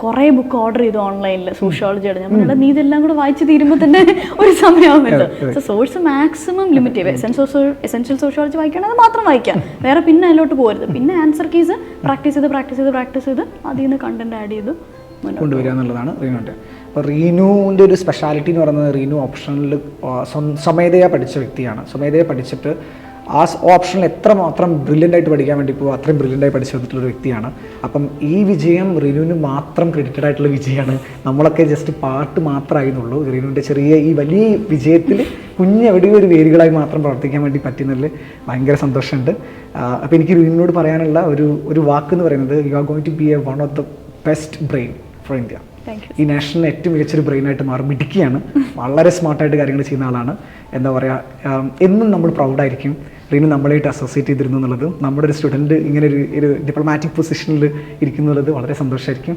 Speaker 2: കുറേ ബുക്ക് ഓർഡർ ചെയ്തു ഓൺലൈനിൽ സോഷ്യോളജിയുടെ. ഞാൻ പറഞ്ഞാൽ നീ ഇതെല്ലാം കൂടെ വായിച്ച് തീരുമ്പോൾ തന്നെ ഒരു സമയമാകുമല്ലോ. സോ സോഴ്സ് മാക്സിമം ലിമിറ്റ് ചെയ്യുക. എസെൻഷ്യൽ സോഷ്യോളജി വായിക്കണം, അത് മാത്രം വായിക്കാം. വേറെ പിന്നെ അതിലോട്ട് പോകരുത്. പിന്നെ ആൻസർ കീസ് പ്രാക്ടീസ് ചെയ്ത് അതിൽ നിന്ന് കണ്ടന്റ് ആഡ് ചെയ്ത്
Speaker 1: കൊണ്ടുവരിക എന്നുള്ളതാണ് റീനുവിൻ്റെ. അപ്പോൾ റീനുവിൻ്റെ ഒരു സ്പെഷ്യാലിറ്റി എന്ന് പറയുന്നത് റീനു ഓപ്ഷനിൽ സ്വമേധയാ പഠിച്ച വ്യക്തിയാണ്. സ്വമേധയാ പഠിച്ചിട്ട് ആ ഓപ്ഷനിൽ എത്രമാത്രം ബ്രില്യൻ്റായിട്ട് പഠിക്കാൻ വേണ്ടി പോകും അത്രയും ബ്രില്യൻ്റായി പഠിച്ചു വന്നിട്ടുള്ളൊരു വ്യക്തിയാണ്. അപ്പം ഈ വിജയം റീനുവിന് മാത്രം ക്രെഡിറ്റഡ് ആയിട്ടുള്ള വിജയമാണ്. നമ്മളൊക്കെ ജസ്റ്റ് പാർട്ട് മാത്രമായിരുന്നുള്ളൂ. റീനുവിൻ്റെ ചെറിയ ഈ വലിയ വിജയത്തിൽ എവിടെയോ ഒരു വേരുകളായി മാത്രം പ്രവർത്തിക്കാൻ വേണ്ടി പറ്റുന്നതിൽ ഭയങ്കര സന്തോഷമുണ്ട്. അപ്പോൾ എനിക്ക് റീനുവിനോട് പറയാനുള്ള ഒരു വാക്കെന്ന് പറയുന്നത് you are going to be one of the best brain for India. ഈ നാഷണൽ ഏറ്റവും മികച്ചൊരു ബ്രെയിനായിട്ട് മാറും. മിടുക്കിയാണ്, വളരെ സ്മാർട്ടായിട്ട് കാര്യങ്ങൾ ചെയ്യുന്ന ആളാണ്. എന്താ പറയുക, എന്നും നമ്മൾ പ്രൗഡായിരിക്കും റീനു നമ്മളായിട്ട് അസോസിയേറ്റ് ചെയ്തിരുന്നു എന്നുള്ളത്. നമ്മുടെ ഒരു സ്റ്റുഡൻറ്റ് ഇങ്ങനെ ഒരു ഡിപ്ലോമാറ്റിക് പൊസിഷനിൽ ഇരിക്കുന്നുള്ളത് വളരെ സന്തോഷമായിരിക്കും.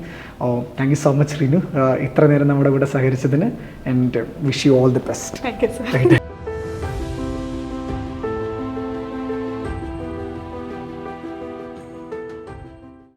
Speaker 1: Thank you so much Reenu, ഇത്ര നേരം നമ്മുടെ ഇവിടെ സഹകരിച്ചതിന്. And wish you all the best.